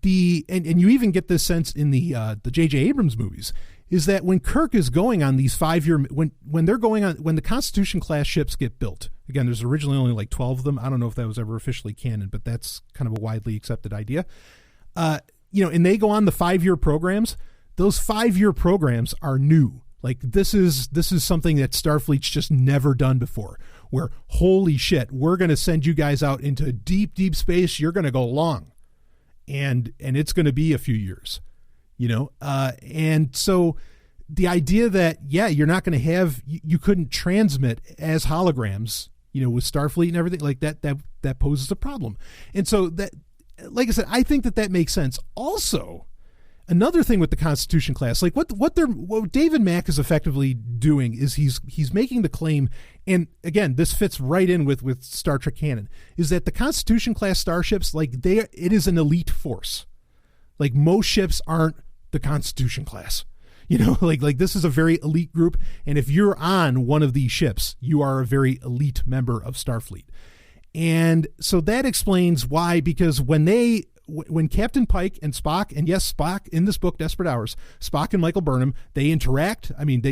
and you even get this sense in the J.J. Abrams movies, is that when Kirk is going on these 5-year, when they're going on, when the Constitution class ships get built, again, there's originally only like 12 of them. I don't know if that was ever officially canon, but that's kind of a widely accepted idea. And they go on the 5-year programs. Those 5-year programs are new. Like, this is something that Starfleet's just never done before, where, holy shit, we're going to send you guys out into deep, deep space. You're going to go long, and it's going to be a few years, and so the idea that, you're not going to have, you couldn't transmit as holograms, with Starfleet and everything like that poses a problem. And so that, like I said, I think that makes sense. Also, another thing with the Constitution class, like what David Mack is effectively doing is he's making the claim, and again, this fits right in with Star Trek canon, is that the Constitution class starships, like, it is an elite force. Like, most ships aren't the Constitution class. Like this is a very elite group, and if you're on one of these ships, you are a very elite member of Starfleet. And so that explains why, because when Captain Pike and Spock, and yes, Spock in this book, Desperate Hours, Spock and Michael Burnham, they interact. I mean,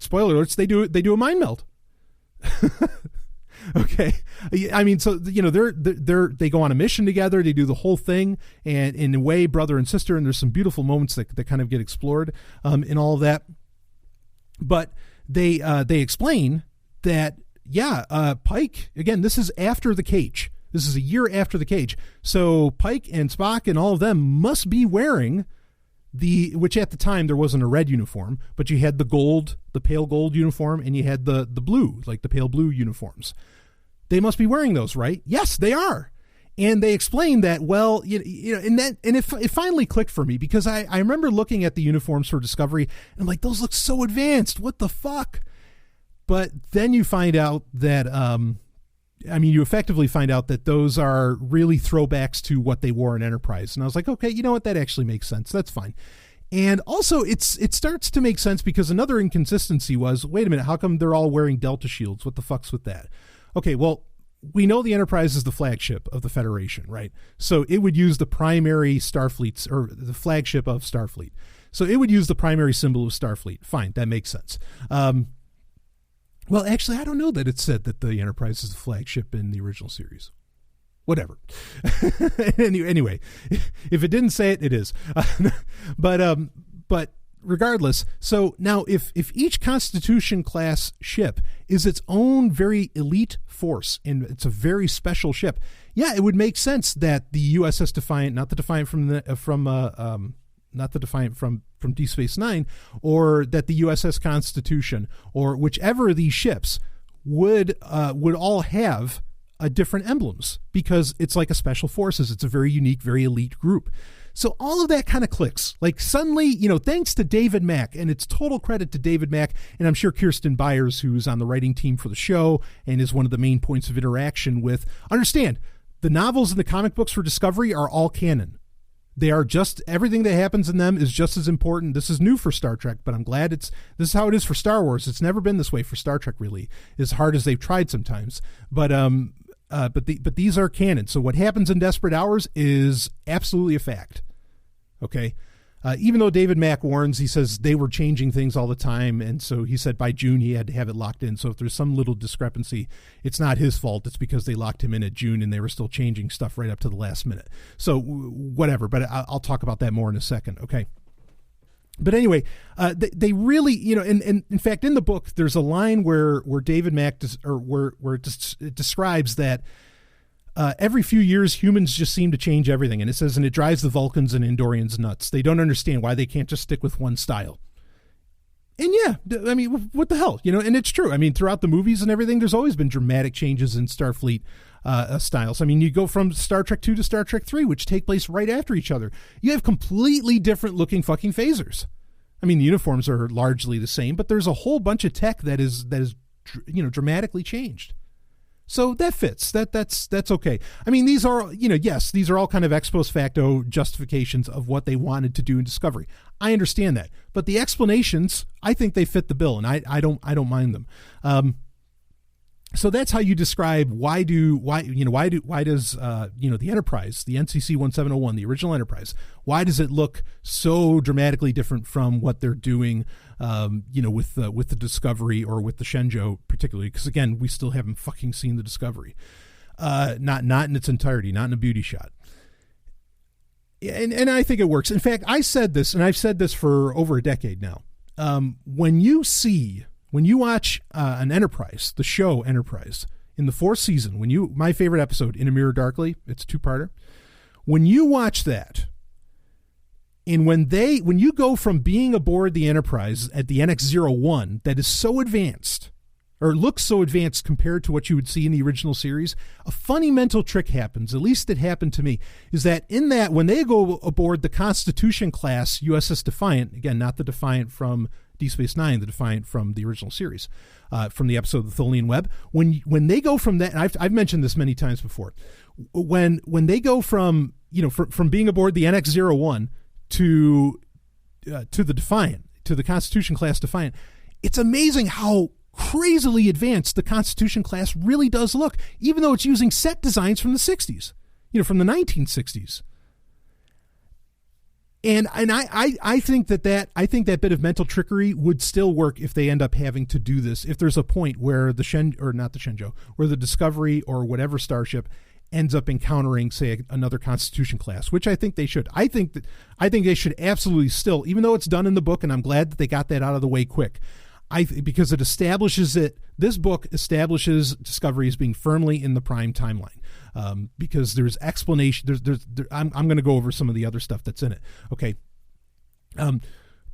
spoiler alerts, they do a mind meld. Okay. I mean, so, they go on a mission together. They do the whole thing, and in a way, brother and sister, and there's some beautiful moments that kind of get explored, in all of that. But they explain that, Pike, again, this is after the cage. This is a year after the cage. So Pike and Spock and all of them must be wearing which at the time there wasn't a red uniform, but you had the pale gold uniform, and you had the blue, like the pale blue uniforms. They must be wearing those, right? Yes, they are. And they explained that, well, and it finally clicked for me, because I remember looking at the uniforms for Discovery, and I'm like, those look so advanced. What the fuck? But then you find out that you effectively find out that those are really throwbacks to what they wore in Enterprise. And I was like, okay, you know what? That actually makes sense. That's fine. And also it starts to make sense because another inconsistency was, wait a minute, how come they're all wearing Delta shields? What the fuck's with that? Okay, well, we know the Enterprise is the flagship of the Federation, right? So it would use the primary Starfleet's, or the flagship of Starfleet. So it would use the primary symbol of Starfleet. Fine, that makes sense. Well, actually, I don't know that it said that the Enterprise is the flagship in the original series. Whatever. Anyway, if it didn't say it, it is. But regardless, so now if each Constitution class ship is its own very elite force and it's a very special ship, yeah, it would make sense that the USS Defiant, not the Defiant from Deep Space Nine, or that the USS Constitution, or whichever of these ships would all have different emblems, because it's like a special forces. It's a very unique, very elite group. So all of that kind of clicks. Like suddenly, thanks to David Mack, and it's total credit to David Mack, and I'm sure Kirsten Byers, who's on the writing team for the show and is one of the main points of interaction with, understand, the novels and the comic books for Discovery are all canon. They are just, everything that happens in them is just as important. This is new for Star Trek, but I'm glad this is how it is for Star Wars. It's never been this way for Star Trek, really, as hard as they've tried sometimes. But these are canon. So what happens in Desperate Hours is absolutely a fact. Okay. Even though David Mack warns, he says they were changing things all the time. And so he said by June he had to have it locked in. So if there's some little discrepancy, it's not his fault. It's because they locked him in at June and they were still changing stuff right up to the last minute. So whatever, but I'll talk about that more in a second. Okay. But anyway, they really, and in fact, in the book, there's a line where David Mack it describes that every few years, humans just seem to change everything. And it says, and it drives the Vulcans and Andorians nuts. They don't understand why they can't just stick with one style. And yeah, I mean, what the hell, and it's true. I mean, throughout the movies and everything, there's always been dramatic changes in Starfleet styles. I mean, you go from Star Trek 2 to Star Trek 3, which take place right after each other. You have completely different looking fucking phasers. I mean, the uniforms are largely the same, but there's a whole bunch of tech that is dramatically changed. So that fits. That's okay. I mean, these are, yes, these are all kind of ex post facto justifications of what they wanted to do in Discovery. I understand that, but the explanations, I think they fit the bill, and I don't mind them. So that's how you describe why does the Enterprise, the NCC 1701, the original Enterprise, why does it look so dramatically different from what they're doing, with the Discovery or with the Shenzhou particularly? Because again, we still haven't fucking seen the Discovery, not in its entirety, not in a beauty shot. And I think it works. In fact, I said this, and I've said this for over a decade now. When you watch an Enterprise, the show Enterprise, in the fourth season, my favorite episode, In a Mirror Darkly, it's a two-parter. When you watch that, and when you go from being aboard the Enterprise at the NX-01 that is so advanced, or looks so advanced compared to what you would see in the original series, a funny mental trick happens, at least it happened to me, is that when they go aboard the Constitution class USS Defiant, again, not the Defiant from Deep Space Nine, the Defiant from the original series, from the episode The Tholian Web, when they go from that, and I've mentioned this many times before, when they go from being aboard the NX-01 to the Defiant, to the Constitution class Defiant, it's amazing how crazily advanced the Constitution class really does look, even though it's using set designs from the 60s, from the 1960s. And I think that bit of mental trickery would still work if they end up having to do this. If there's a point where where the Discovery or whatever starship ends up encountering, say, another Constitution class, which I think they should. I think they should absolutely still, even though it's done in the book, and I'm glad that they got that out of the way quick. Because it establishes this book establishes Discovery as being firmly in the Prime timeline. Because there's explanation. I'm going to go over some of the other stuff that's in it. Okay.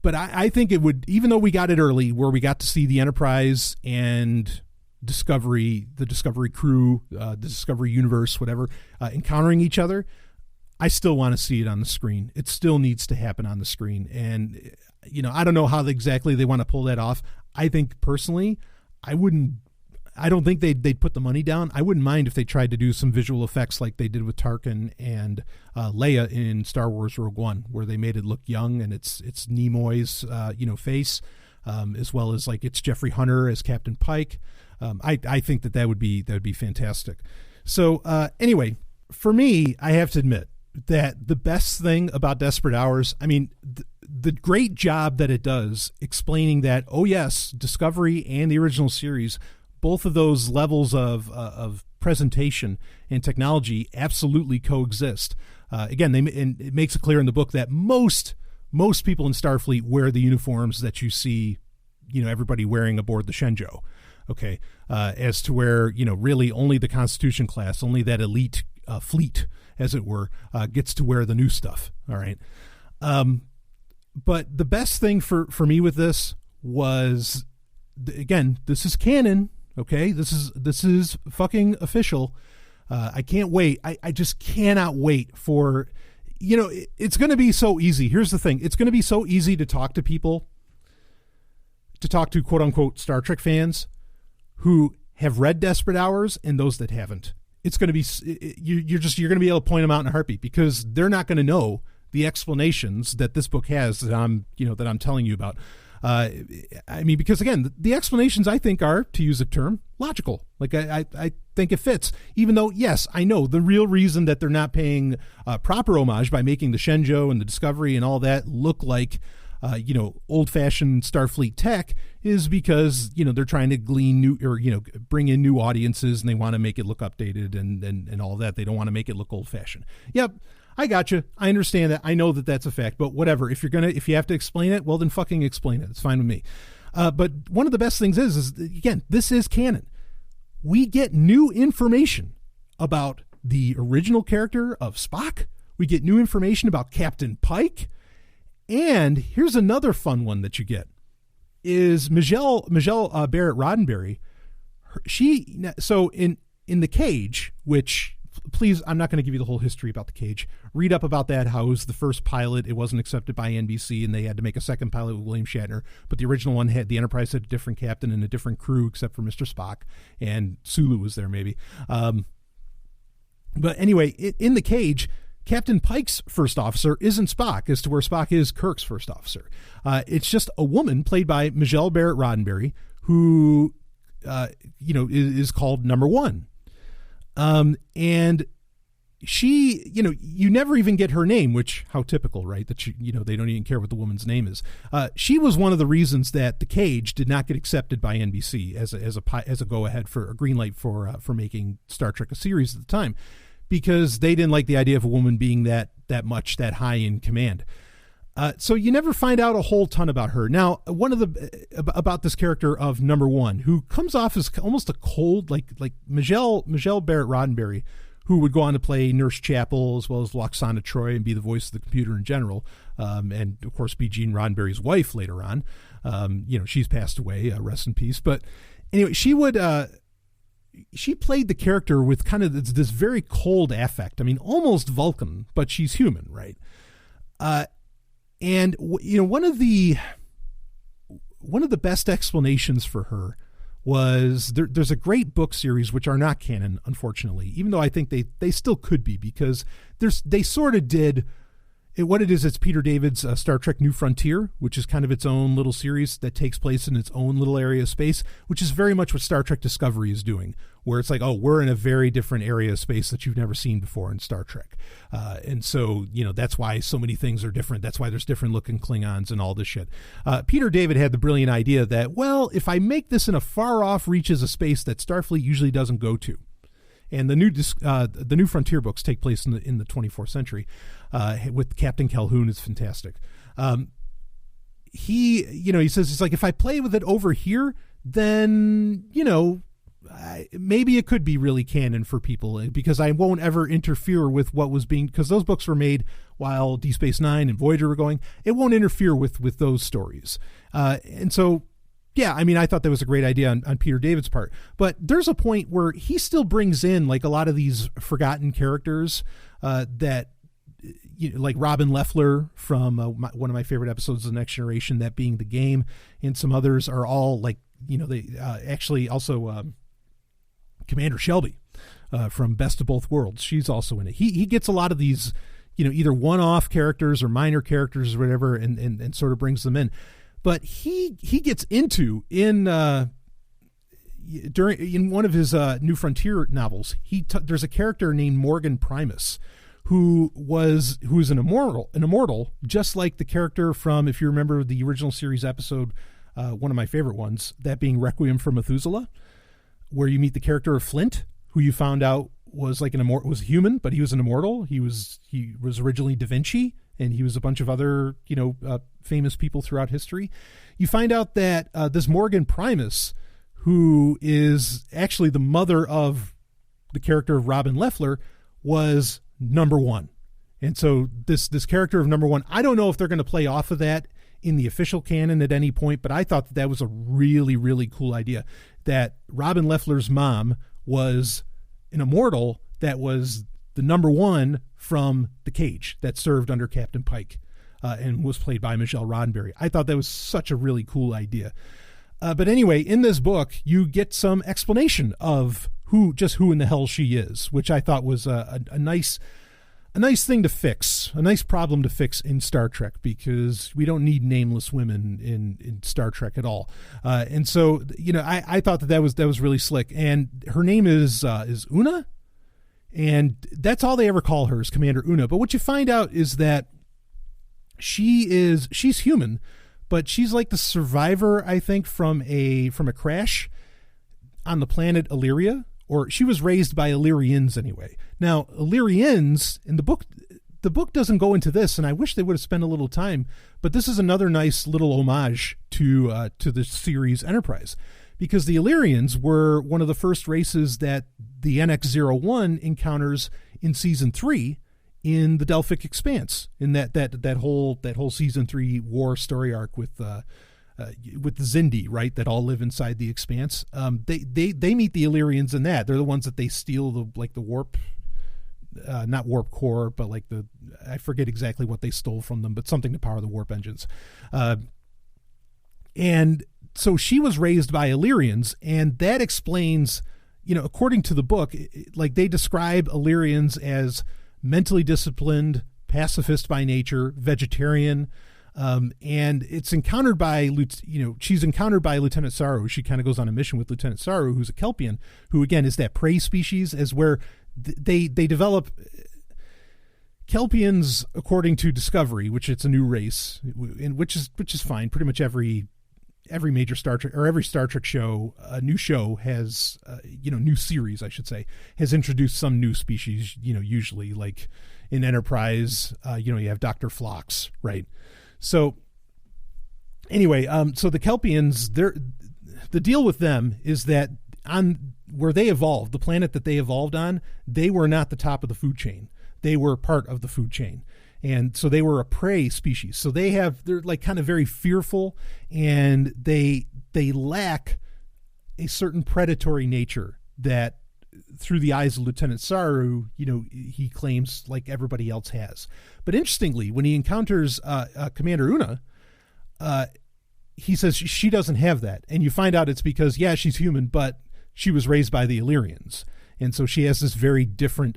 But I think it would, even though we got it early, where we got to see the Enterprise and Discovery, the Discovery crew, the Discovery universe, whatever, encountering each other, I still want to see it on the screen. It still needs to happen on the screen. And, I don't know how exactly they want to pull that off. I think personally, I wouldn't I don't think they'd put the money down. I wouldn't mind if they tried to do some visual effects like they did with Tarkin and Leia in Star Wars Rogue One, where they made it look young, and it's Nimoy's face, as well as like it's Jeffrey Hunter as Captain Pike. I think that would be fantastic. So anyway, for me, I have to admit that the best thing about Desperate Hours, I mean, the great job that it does explaining that, oh yes, Discovery and the original series, both of those levels of presentation and technology absolutely coexist. Again, and it makes it clear in the book that most people in Starfleet wear the uniforms that you see, everybody wearing aboard the Shenzhou. Okay, as to where really only the Constitution class, only that elite fleet, as it were, gets to wear the new stuff. All right. But the best thing for me with this was, again, this is canon. Okay, this is fucking official. I can't wait. I just cannot wait for, it's going to be so easy. Here's the thing. It's going to be so easy to talk to people, to talk to quote unquote Star Trek fans who have read Desperate Hours and those that haven't. It's going to be, you're going to be able to point them out in a heartbeat, because they're not going to know the explanations that this book has that I'm telling you about. I mean, because again, the explanations I think are, to use a term, logical. Like I think it fits, even though, yes, I know the real reason that they're not paying proper homage by making the Shenzhou and the Discovery and all that look like, old-fashioned Starfleet tech is because, they're trying to glean new, or, bring in new audiences, and they want to make it look updated and all that. They don't want to make it look old-fashioned. Yep. I got you. I understand that. I know that that's a fact, but whatever. If you have to explain it, well, then fucking explain it. It's fine with me. But one of the best things is again, this is canon. We get new information about the original character of Spock. We get new information about Captain Pike. And here's another fun one that you get is Michelle Barrett Roddenberry. So in The Cage, which, please, I'm not going to give you the whole history about The Cage. Read up about that, how it was the first pilot. It wasn't accepted by NBC, and they had to make a second pilot with William Shatner. But the original one the Enterprise had a different captain and a different crew, except for Mr. Spock, and Sulu was there maybe. But anyway, in The Cage, Captain Pike's first officer isn't Spock, as to where Spock is Kirk's first officer. It's just a woman played by Michelle Barrett Roddenberry, who, is called Number One. And she, you never even get her name, which, how typical, right? That they don't even care what the woman's name is. She was one of the reasons that The Cage did not get accepted by NBC as a go ahead for a green light for making Star Trek a series at the time, because they didn't like the idea of a woman being that high in command. So you never find out a whole ton about her. Now, about this character of Number One, who comes off as almost a cold, like Michelle Barrett Roddenberry, who would go on to play Nurse Chapel as well as Loxana Troy and be the voice of the computer in general, and of course be Gene Roddenberry's wife later on. She's passed away, rest in peace. But anyway, she played the character with kind of this very cold affect. I mean, almost Vulcan, but she's human, right? And one of the best explanations for her was there's a great book series which are not canon, unfortunately, even though I think they still could be, because they sort of did what it is. It's Peter David's Star Trek New Frontier, which is kind of its own little series that takes place in its own little area of space, which is very much what Star Trek Discovery is doing, where it's like, oh, we're in a very different area of space that you've never seen before in Star Trek. And so, that's why so many things are different. That's why there's different looking Klingons and all this shit. Peter David had the brilliant idea that, well, if I make this in a far off reaches of space that Starfleet usually doesn't go to, and the New Frontier books take place in the 24th century, with Captain Calhoun. Is fantastic. He says, it's like, if I play with it over here, then maybe it could be really canon for people, because I won't ever interfere with what was being, because those books were made while Deep Space Nine and Voyager were going. It won't interfere with those stories, and so. Yeah, I mean, I thought that was a great idea on Peter David's part. But there's a point where he still brings in, like, a lot of these forgotten characters that, like Robin Leffler from one of my favorite episodes of The Next Generation, that being The Game, and some others are all, like, they actually also Commander Shelby from Best of Both Worlds. She's also in it. He gets a lot of these, either one-off characters or minor characters or whatever, and sort of brings them in. But he gets into in one of his New Frontier novels. There's a character named Morgan Primus who's an immortal, just like the character from, if you remember the original series episode, one of my favorite ones, that being Requiem for Methuselah, where you meet the character of Flint, who you found out was like was human, but he was an immortal. He was originally Da Vinci, and he was a bunch of other famous people throughout history. You find out that this Morgan Primus, who is actually the mother of the character of Robin Leffler, was number one. And so this character of number one, I don't know if they're going to play off of that in the official canon at any point, but I thought that was a really, really cool idea, that Robin Leffler's mom was an immortal that was the number one from The Cage that served under Captain Pike and was played by Michelle Roddenberry. I thought that was such a really cool idea. But anyway, in this book, you get some explanation of who in the hell she is, which I thought was a nice thing to fix, a nice problem to fix in Star Trek, because we don't need nameless women in Star Trek at all. And so, I thought that was really slick. And her name is Una, and that's all they ever call her, is Commander Una. But what you find out is that she's human, but she's like the survivor, I think, from a crash on the planet Illyria, or she was raised by Illyrians anyway. Now, Illyrians in the book doesn't go into this, and I wish they would have spent a little time, but this is another nice little homage to the series Enterprise, because the Illyrians were one of the first races that the NX-01 encounters in season 3 in the Delphic Expanse, in that whole season 3 war story arc with the Xindi, right, that all live inside the Expanse. They meet the Illyrians in that. They're the ones that they steal the warp, not warp core, but I forget exactly what they stole from them, but something to power the warp engines. And so she was raised by Illyrians, and that explains, according to the book, they describe Illyrians as mentally disciplined, pacifist by nature, vegetarian, and it's encountered by, she's encountered by Lieutenant Saru. She kind of goes on a mission with Lieutenant Saru, who's a Kelpian, who again is that prey species, as where they develop Kelpians, according to Discovery, which it's a new race, and which is fine. Pretty much every major Star Trek, or every Star Trek show, a new show has, new series, I should say, has introduced some new species, usually like in Enterprise, you have Dr. Phlox, right? So anyway, so the Kelpians, the deal with them is that on where they evolved, the planet that they evolved on, they were not the top of the food chain. They were part of the food chain. And so they were a prey species. So they're kind of very fearful, and they lack a certain predatory nature that, through the eyes of Lieutenant Saru, he claims like everybody else has. But interestingly, when he encounters Commander Una, he says she doesn't have that. And you find out it's because, she's human, but she was raised by the Illyrians. And so she has this very different,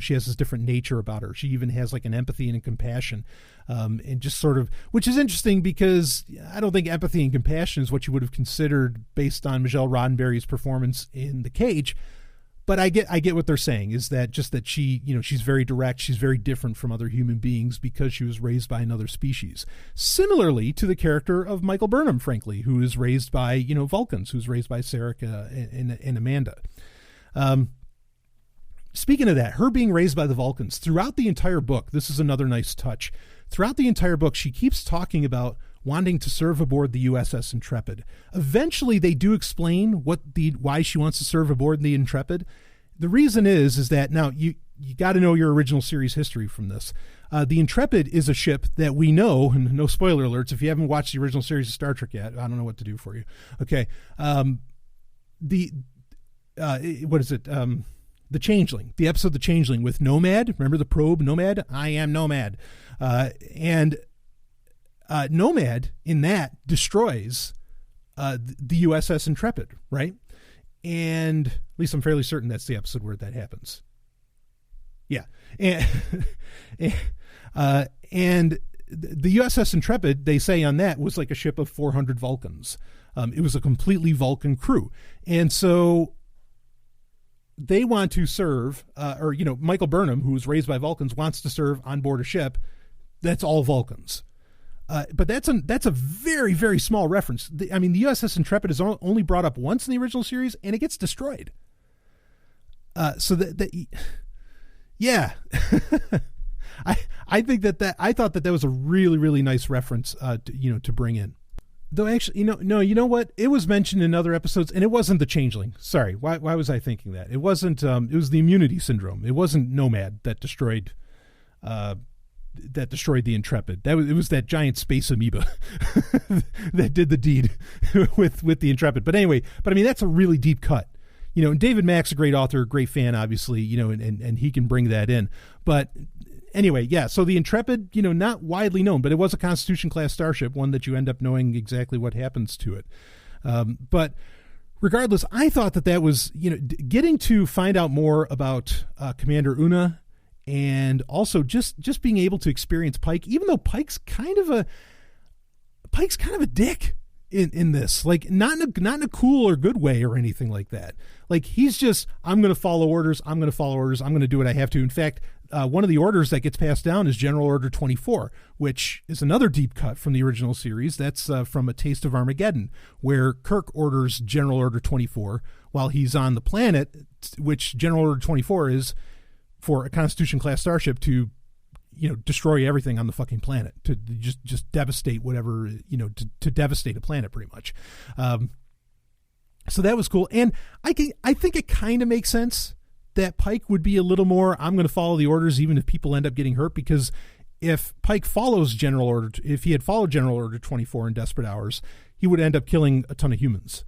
she has this different nature about her. She even has like an empathy and a compassion, and just sort of, which is interesting because I don't think empathy and compassion is what you would have considered based on Michelle Roddenberry's performance in The Cage. But I get what they're saying, is that just that she, she's very direct. She's very different from other human beings because she was raised by another species. Similarly to the character of Michael Burnham, frankly, who is raised by, Vulcans, who's raised by Sarika and Amanda. Speaking of that, her being raised by the Vulcans, throughout the entire book, this is another nice touch. Throughout the entire book, she keeps talking about wanting to serve aboard the USS Intrepid. Eventually, they do explain why she wants to serve aboard the Intrepid. The reason is that, now you got to know your original series history from this. The Intrepid is a ship that we know, and no spoiler alerts, if you haven't watched the original series of Star Trek yet, I don't know what to do for you. Okay. The Changeling, the episode The Changeling with Nomad. Remember the probe Nomad? I am Nomad. And Nomad in that destroys the USS Intrepid, right? And at least I'm fairly certain that's the episode where that happens. Yeah. And the USS Intrepid, they say on that, was like a ship of 400 Vulcans. It was a completely Vulcan crew. And so they want to serve, Michael Burnham, who was raised by Vulcans, wants to serve on board a ship that's all Vulcans. But that's a very, very small reference. The USS Intrepid is only brought up once in the original series, and it gets destroyed. Yeah. I think I thought that was a really, really nice reference, to bring in. Though actually, you know what? It was mentioned in other episodes, and it wasn't the Changeling. Sorry, why was I thinking that? It wasn't. It was the immunity syndrome. It wasn't Nomad that destroyed the Intrepid. It was that giant space amoeba that did the deed with the Intrepid. But anyway, that's a really deep cut. And David Mack's a great author, great fan, obviously, and he can bring that in. But anyway, yeah, so the Intrepid, not widely known, but it was a Constitution-class starship, one that you end up knowing exactly what happens to it. But regardless, I thought that was, getting to find out more about Commander Una, and also just being able to experience Pike, even though Pike's kind of a dick in this, like not in a cool or good way or anything like that. Like he's just, I'm going to follow orders. I'm going to do what I have to. In fact, one of the orders that gets passed down is General Order 24, which is another deep cut from the original series. That's from A Taste of Armageddon, where Kirk orders General Order 24 while he's on the planet, which General Order 24 is for a Constitution-class starship to, destroy everything on the fucking planet, to just devastate whatever, to devastate a planet pretty much. So that was cool. And I think it kind of makes sense that Pike would be a little more, I'm going to follow the orders even if people end up getting hurt, because if Pike follows if he had followed General Order 24 in Desperate Hours, he would end up killing a ton of humans.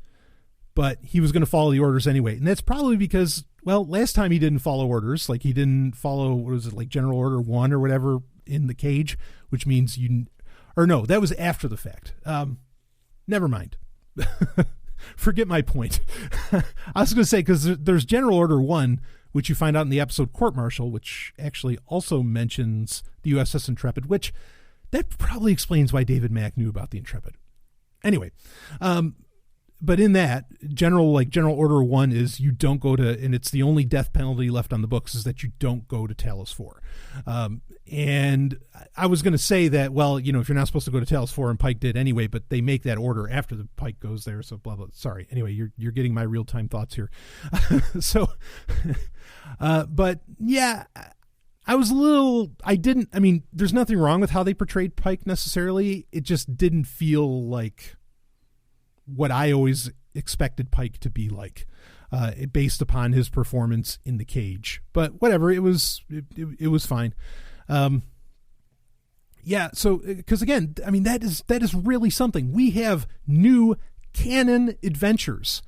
But he was going to follow the orders anyway. And that's probably because, well, last time he didn't follow orders. Like he didn't follow, what was it, like General Order 1 or whatever in the cage, which means that was after the fact. Never mind. Forget my point. I was going to say, because there's General Order 1, which you find out in the episode Court Martial, which actually also mentions the USS Intrepid, which that probably explains why David Mack knew about the Intrepid. Anyway, but in that, General Order 1 is you don't go to, and it's the only death penalty left on the books, is that you don't go to Talos 4. And I was going to say that, well, if you're not supposed to go to Talos 4, and Pike did anyway, but they make that order after the Pike goes there, so blah, blah. Sorry. Anyway, you're getting my real-time thoughts here. So, but yeah, I was there's nothing wrong with how they portrayed Pike necessarily. It just didn't feel like what I always expected Pike to be like, based upon his performance in the cage. But whatever, it was fine. Yeah. So, because again, that is really something. We have new canon adventures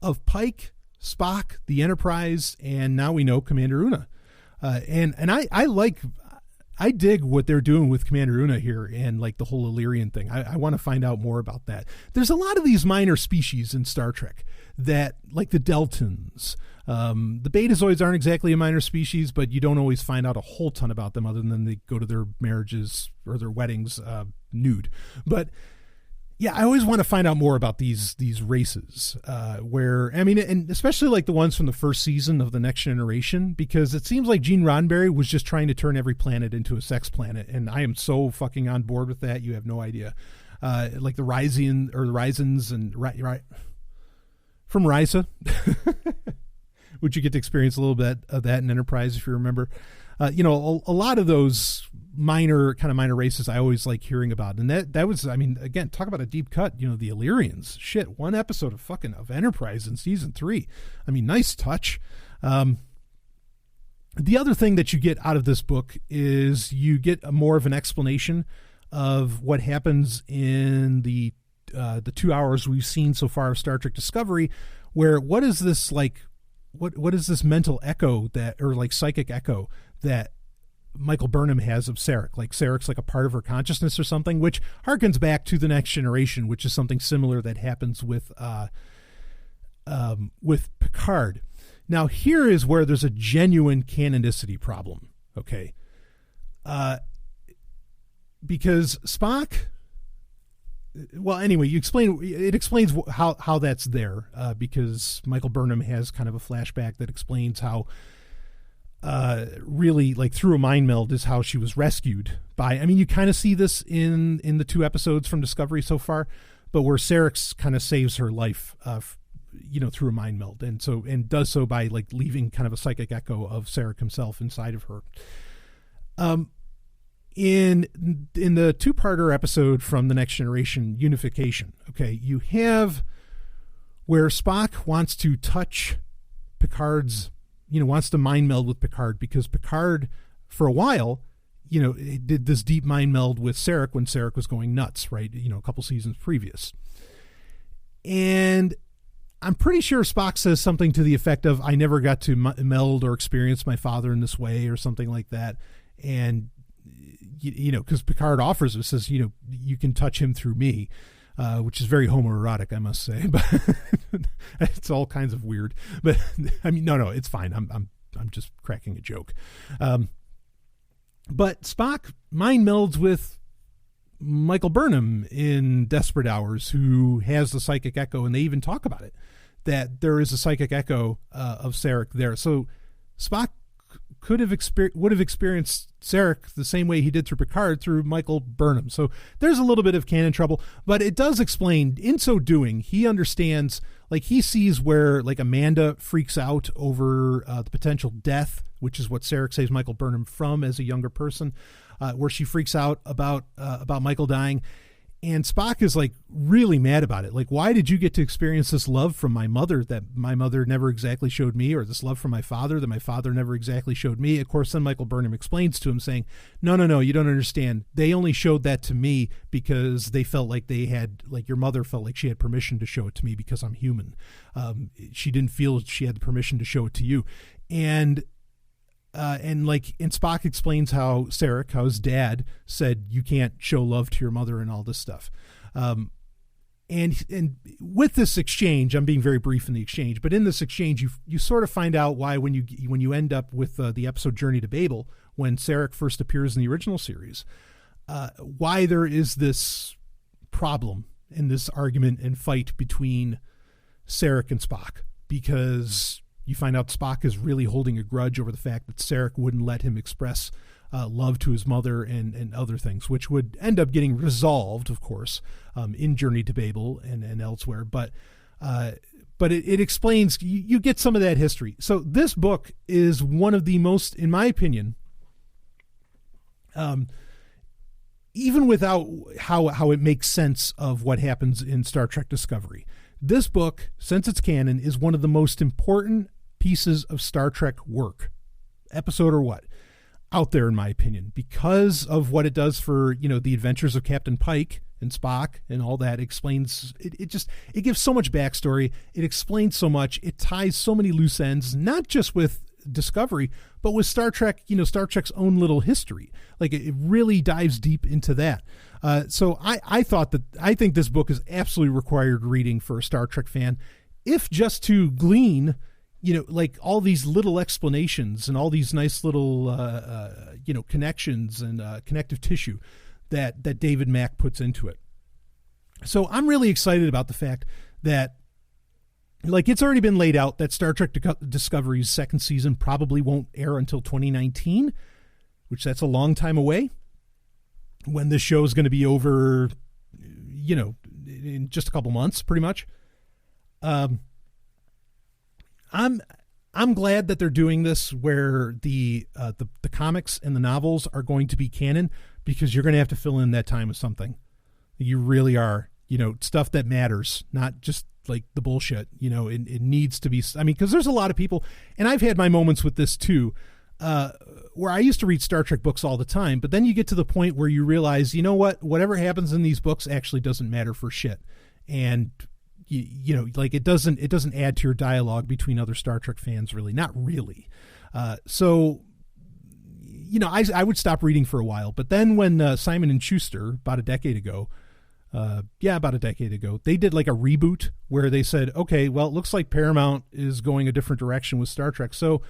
of Pike, Spock, the Enterprise, and now we know Commander Una. And I dig what they're doing with Commander Una here and like the whole Illyrian thing. I want to find out more about that. There's a lot of these minor species in Star Trek that, like the Deltans, the Betazoids aren't exactly a minor species, but you don't always find out a whole ton about them other than they go to their marriages or their weddings nude. But yeah, I always want to find out more about these races, and especially like the ones from the first season of The Next Generation, because it seems like Gene Roddenberry was just trying to turn every planet into a sex planet, and I am so fucking on board with that. You have no idea. Like the Rysans and from Risa, which you get to experience a little bit of that in Enterprise, if you remember. A lot of those minor races I always like hearing about. And that was, again, talk about a deep cut, the Illyrians. Shit, one episode of Enterprise in season 3. Nice touch. The other thing that you get out of this book is you get more of an explanation of what happens in the 2 hours we've seen so far of Star Trek Discovery, where what is this like, what is this mental echo or like psychic echo that Michael Burnham has of Sarek? Like Sarek's like a part of her consciousness or something, which harkens back to The Next Generation, which is something similar that happens with with Picard. Now, here is where there's a genuine canonicity problem, okay? Because Spock, well, anyway, it explains how that's there, because Michael Burnham has kind of a flashback that explains how really, like, through a mind meld is how she was rescued by, I mean, you kind of see this in the 2 episodes from Discovery so far, but where Sarek kind of saves her life, through a mind meld, and does so by, like, leaving kind of a psychic echo of Sarek himself inside of her. In the 2-parter episode from The Next Generation, Unification, okay, you have where Spock wants to touch Picard's, wants to mind meld with Picard, because Picard, for a while, did this deep mind meld with Sarek when Sarek was going nuts, right? A couple seasons previous. And I'm pretty sure Spock says something to the effect of, I never got to meld or experience my father in this way, or something like that. And, because Picard offers it, says, you can touch him through me, which is very homoerotic, I must say, but it's all kinds of weird. But I mean, no, it's fine. I'm just cracking a joke. But Spock mind melds with Michael Burnham in Desperate Hours, who has the psychic echo, and they even talk about it, that there is a psychic echo of Sarek there. So Spock would have experienced Sarek the same way he did through Picard through Michael Burnham. So there's a little bit of canon trouble, but it does explain, in so doing, he understands, like, he sees where, like, Amanda freaks out over the potential death, which is what Sarek saves Michael Burnham from as a younger person, where she freaks out about Michael dying. And Spock is, like, really mad about it. Like, why did you get to experience this love from my mother that my mother never exactly showed me, or this love from my father that my father never exactly showed me? Of course, then Michael Burnham explains to him, saying, no, you don't understand. They only showed that to me because they felt like they had, like, your mother felt like she had permission to show it to me because I'm human. She didn't feel she had the permission to show it to you. And Spock explains how Sarek, how his dad, said you can't show love to your mother and all this stuff. And with this exchange, I'm being very brief in the exchange, but in this exchange, you sort of find out why when you end up with the episode Journey to Babel, when Sarek first appears in the original series, why there is this problem and this argument and fight between Sarek and Spock, because you find out Spock is really holding a grudge over the fact that Sarek wouldn't let him express love to his mother and other things, which would end up getting resolved, of course, in Journey to Babel and elsewhere. But it explains, you get some of that history. So this book is one of the most, in my opinion, even without how it makes sense of what happens in Star Trek Discovery, this book, since it's canon, is one of the most important pieces of Star Trek work, episode or what, out there, in my opinion, because of what it does for, the adventures of Captain Pike and Spock and all that. Explains it gives so much backstory. It explains so much. It ties so many loose ends, not just with Discovery, but with Star Trek, Star Trek's own little history. Like, it really dives deep into that. So I think this book is absolutely required reading for a Star Trek fan, if just to glean, like, all these little explanations and all these nice little, connections and connective tissue that David Mack puts into it. So I'm really excited about the fact that, like, it's already been laid out that Star Trek Discovery's second season probably won't air until 2019, which that's a long time away, when this show is going to be over, in just a couple months, pretty much. I'm glad that they're doing this, where the comics and the novels are going to be canon, because you're going to have to fill in that time with something. You really are, stuff that matters, not just like the bullshit. It needs to be, because there's a lot of people, and I've had my moments with this too, where I used to read Star Trek books all the time, but then you get to the point where you realize, whatever happens in these books actually doesn't matter for shit. And like, it doesn't add to your dialogue between other Star Trek fans, really, not really. So I would stop reading for a while, but then when Simon & Schuster, about a decade ago, about a decade ago. They did like a reboot where they said, okay, well, it looks like Paramount is going a different direction with Star Trek. So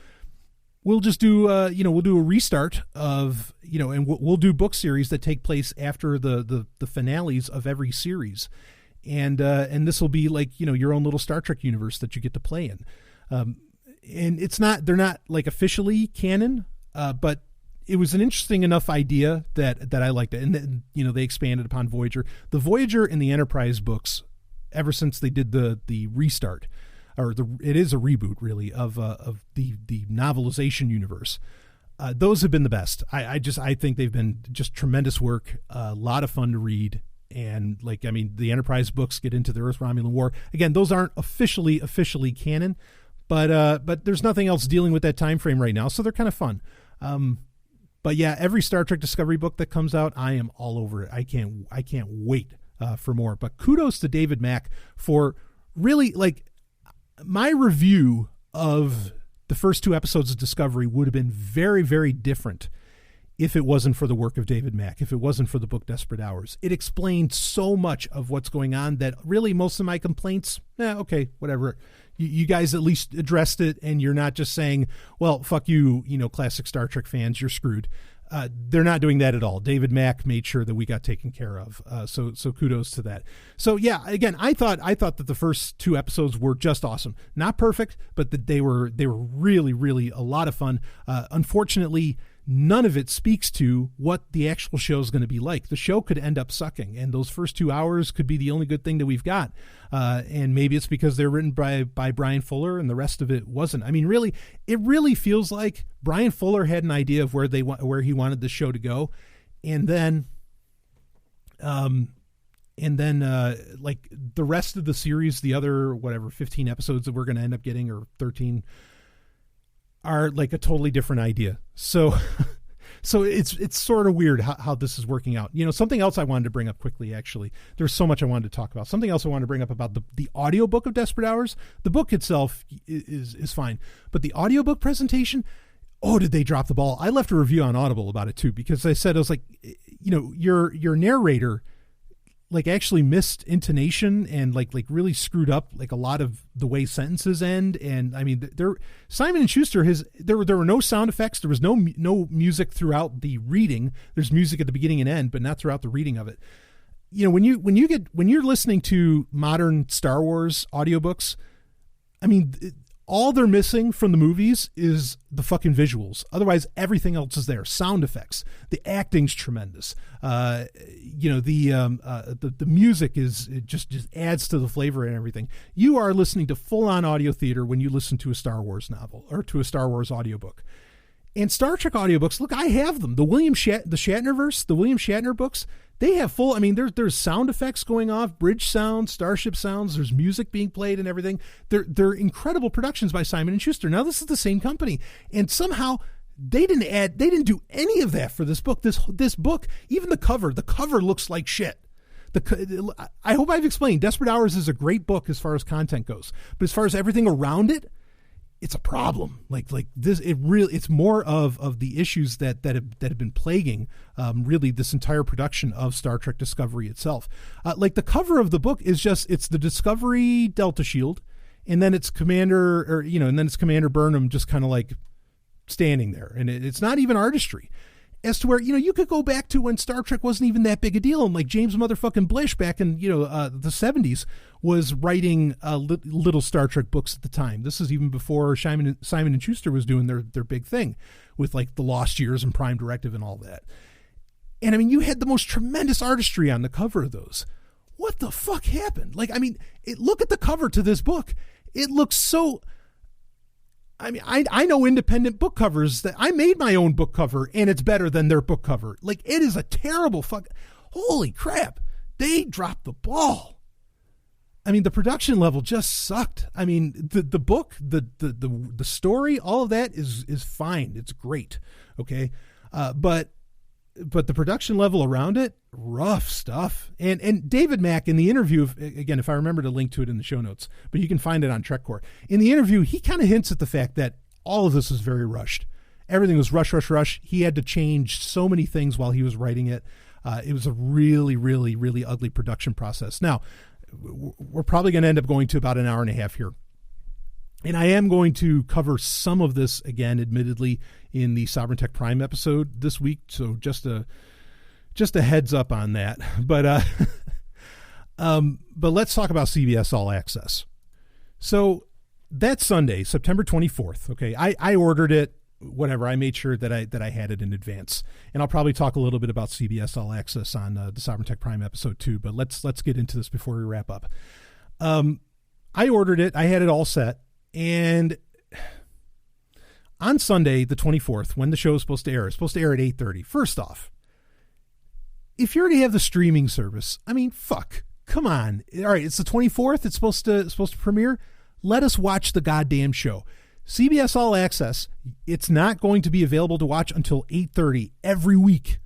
we'll just do, we'll do a restart of, and we'll do book series that take place after the finales of every series. And this will be like, your own little Star Trek universe that you get to play in. And they're not like officially canon, but it was an interesting enough idea that I liked it. And then, they expanded upon Voyager. The Voyager and the Enterprise books, ever since they did the restart, it is a reboot really of the novelization universe. Those have been the best. I think they've been just tremendous work, a lot of fun to read. And the Enterprise books get into the Earth-Romulan War. Again, those aren't officially canon, but there's nothing else dealing with that time frame right now, so they're kind of fun. But yeah, every Star Trek Discovery book that comes out, I am all over it. I can't wait for more. But kudos to David Mack for really, my review of the first 2 episodes of Discovery would have been very, very different if it wasn't for the work of David Mack, if it wasn't for the book Desperate Hours. It explained so much of what's going on that really most of my complaints, okay, whatever. You guys at least addressed it, and you're not just saying, well, fuck you, classic Star Trek fans, you're screwed. They're not doing that at all. David Mack made sure that we got taken care of. So kudos to that. So yeah, again, I thought that the first 2 episodes were just awesome. Not perfect, but that they were really, really a lot of fun. Unfortunately, none of it speaks to what the actual show is going to be like. The show could end up sucking, and those first 2 hours could be the only good thing that we've got. And maybe it's because they're written by Brian Fuller and the rest of it wasn't. I mean, really, it really feels like Brian Fuller had an idea of where he wanted the show to go. And then like the rest of the series, the other, 15 episodes that we're going to end up getting, or 13, are like a totally different idea. So it's sort of weird how this is working out. Something else I wanted to bring up quickly, actually. There's so much I wanted to talk about. Something else I wanted to bring up about the audiobook of Desperate Hours. The book itself is fine, but the audiobook presentation, did they drop the ball? I left a review on Audible about it too, because I was like, your narrator actually missed intonation and like really screwed up like a lot of the way sentences end. And I mean, Simon and Schuster there were no sound effects. There was no music throughout the reading. There's music at the beginning and end, but not throughout the reading of it. When you're listening to modern Star Wars audiobooks, I mean, all they're missing from the movies is the fucking visuals. Otherwise, everything else is there. Sound effects. The acting's tremendous. The music it just adds to the flavor and everything. You are listening to full-on audio theater when you listen to a Star Wars novel or to a Star Wars audiobook. And Star Trek audiobooks, look, I have them. The Shatnerverse, the William Shatner books, they have full, I mean, there's sound effects going off, bridge sounds, starship sounds, there's music being played and everything. They're incredible productions by Simon & Schuster. Now, this is the same company. And somehow they didn't do any of that for this book. This book, even the cover looks like shit. I hope I've explained. Desperate Hours is a great book as far as content goes. But as far as everything around it, it's a problem. Like this, it's more of the issues that have been plaguing really this entire production of Star Trek Discovery itself. Like the cover of the book is it's the Discovery Delta Shield, and then it's Commander Burnham just kind of like standing there, and it's not even artistry. As to where, you could go back to when Star Trek wasn't even that big a deal. And like James motherfucking Blish back in, the 70s was writing little Star Trek books at the time. This is even before Simon and Schuster was doing their big thing with like The Lost Years and Prime Directive and all that. And I mean, you had the most tremendous artistry on the cover of those. What the fuck happened? Like, I mean, look at the cover to this book. It looks so... I mean, I know independent book covers that I made my own book cover and it's better than their book cover. Like, it is a terrible holy crap. They dropped the ball. I mean, the production level just sucked. I mean, the book, the story, all of that is fine. It's great. Okay. But the production level around it, rough stuff. And David Mack in the interview, again, if I remember to link to it in the show notes, but you can find it on TrekCore. In the interview, he kind of hints at the fact that all of this was very rushed. Everything was rush. He had to change so many things while he was writing it. It was a really, really, really ugly production process. Now, we're probably going to end up going to about an hour and a half here. And I am going to cover some of this again, admittedly, in the Sovryn Tech Prime episode this week. So just a heads up on that. But let's talk about CBS All Access. So that Sunday, September 24th. Okay, I ordered it. Whatever. I made sure that I had it in advance, and I'll probably talk a little bit about CBS All Access on the Sovryn Tech Prime episode too. But let's get into this before we wrap up. I ordered it. I had it all set. And on Sunday, the 24th, when the show is supposed to air, it's supposed to air at 8:30. First off, if you already have the streaming service, I mean, fuck, come on. All right, it's the 24th. It's supposed to premiere. Let us watch the goddamn show. CBS All Access, it's not going to be available to watch until 8:30 every week,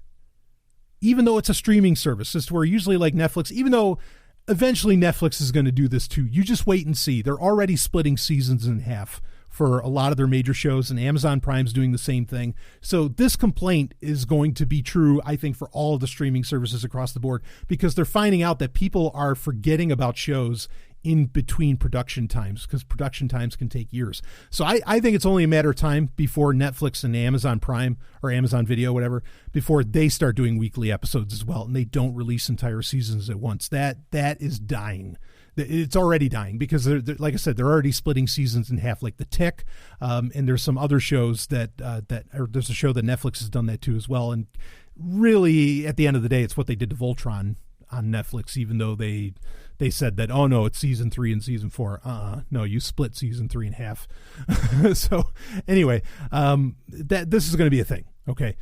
even though it's a streaming service. This is where usually like Netflix, even though eventually Netflix is going to do this too. You just wait and see. They're already splitting seasons in half for a lot of their major shows, and Amazon Prime's doing the same thing. So this complaint is going to be true, I think, for all of the streaming services across the board, because they're finding out that people are forgetting about shows in between production times, because production times can take years. So I think it's only a matter of time before Netflix and Amazon Prime or Amazon Video, whatever, before they start doing weekly episodes as well, and they don't release entire seasons at once. That is dying. It's already dying because they're, like I said, they're already splitting seasons in half, like The Tick, and there's some other shows that there's a show that Netflix has done that too as well. And really, at the end of the day, it's what they did to Voltron on Netflix, even though they said that, oh no, it's season 3 and season 4. No, you split season 3 in half. So anyway, that this is going to be a thing. Okay.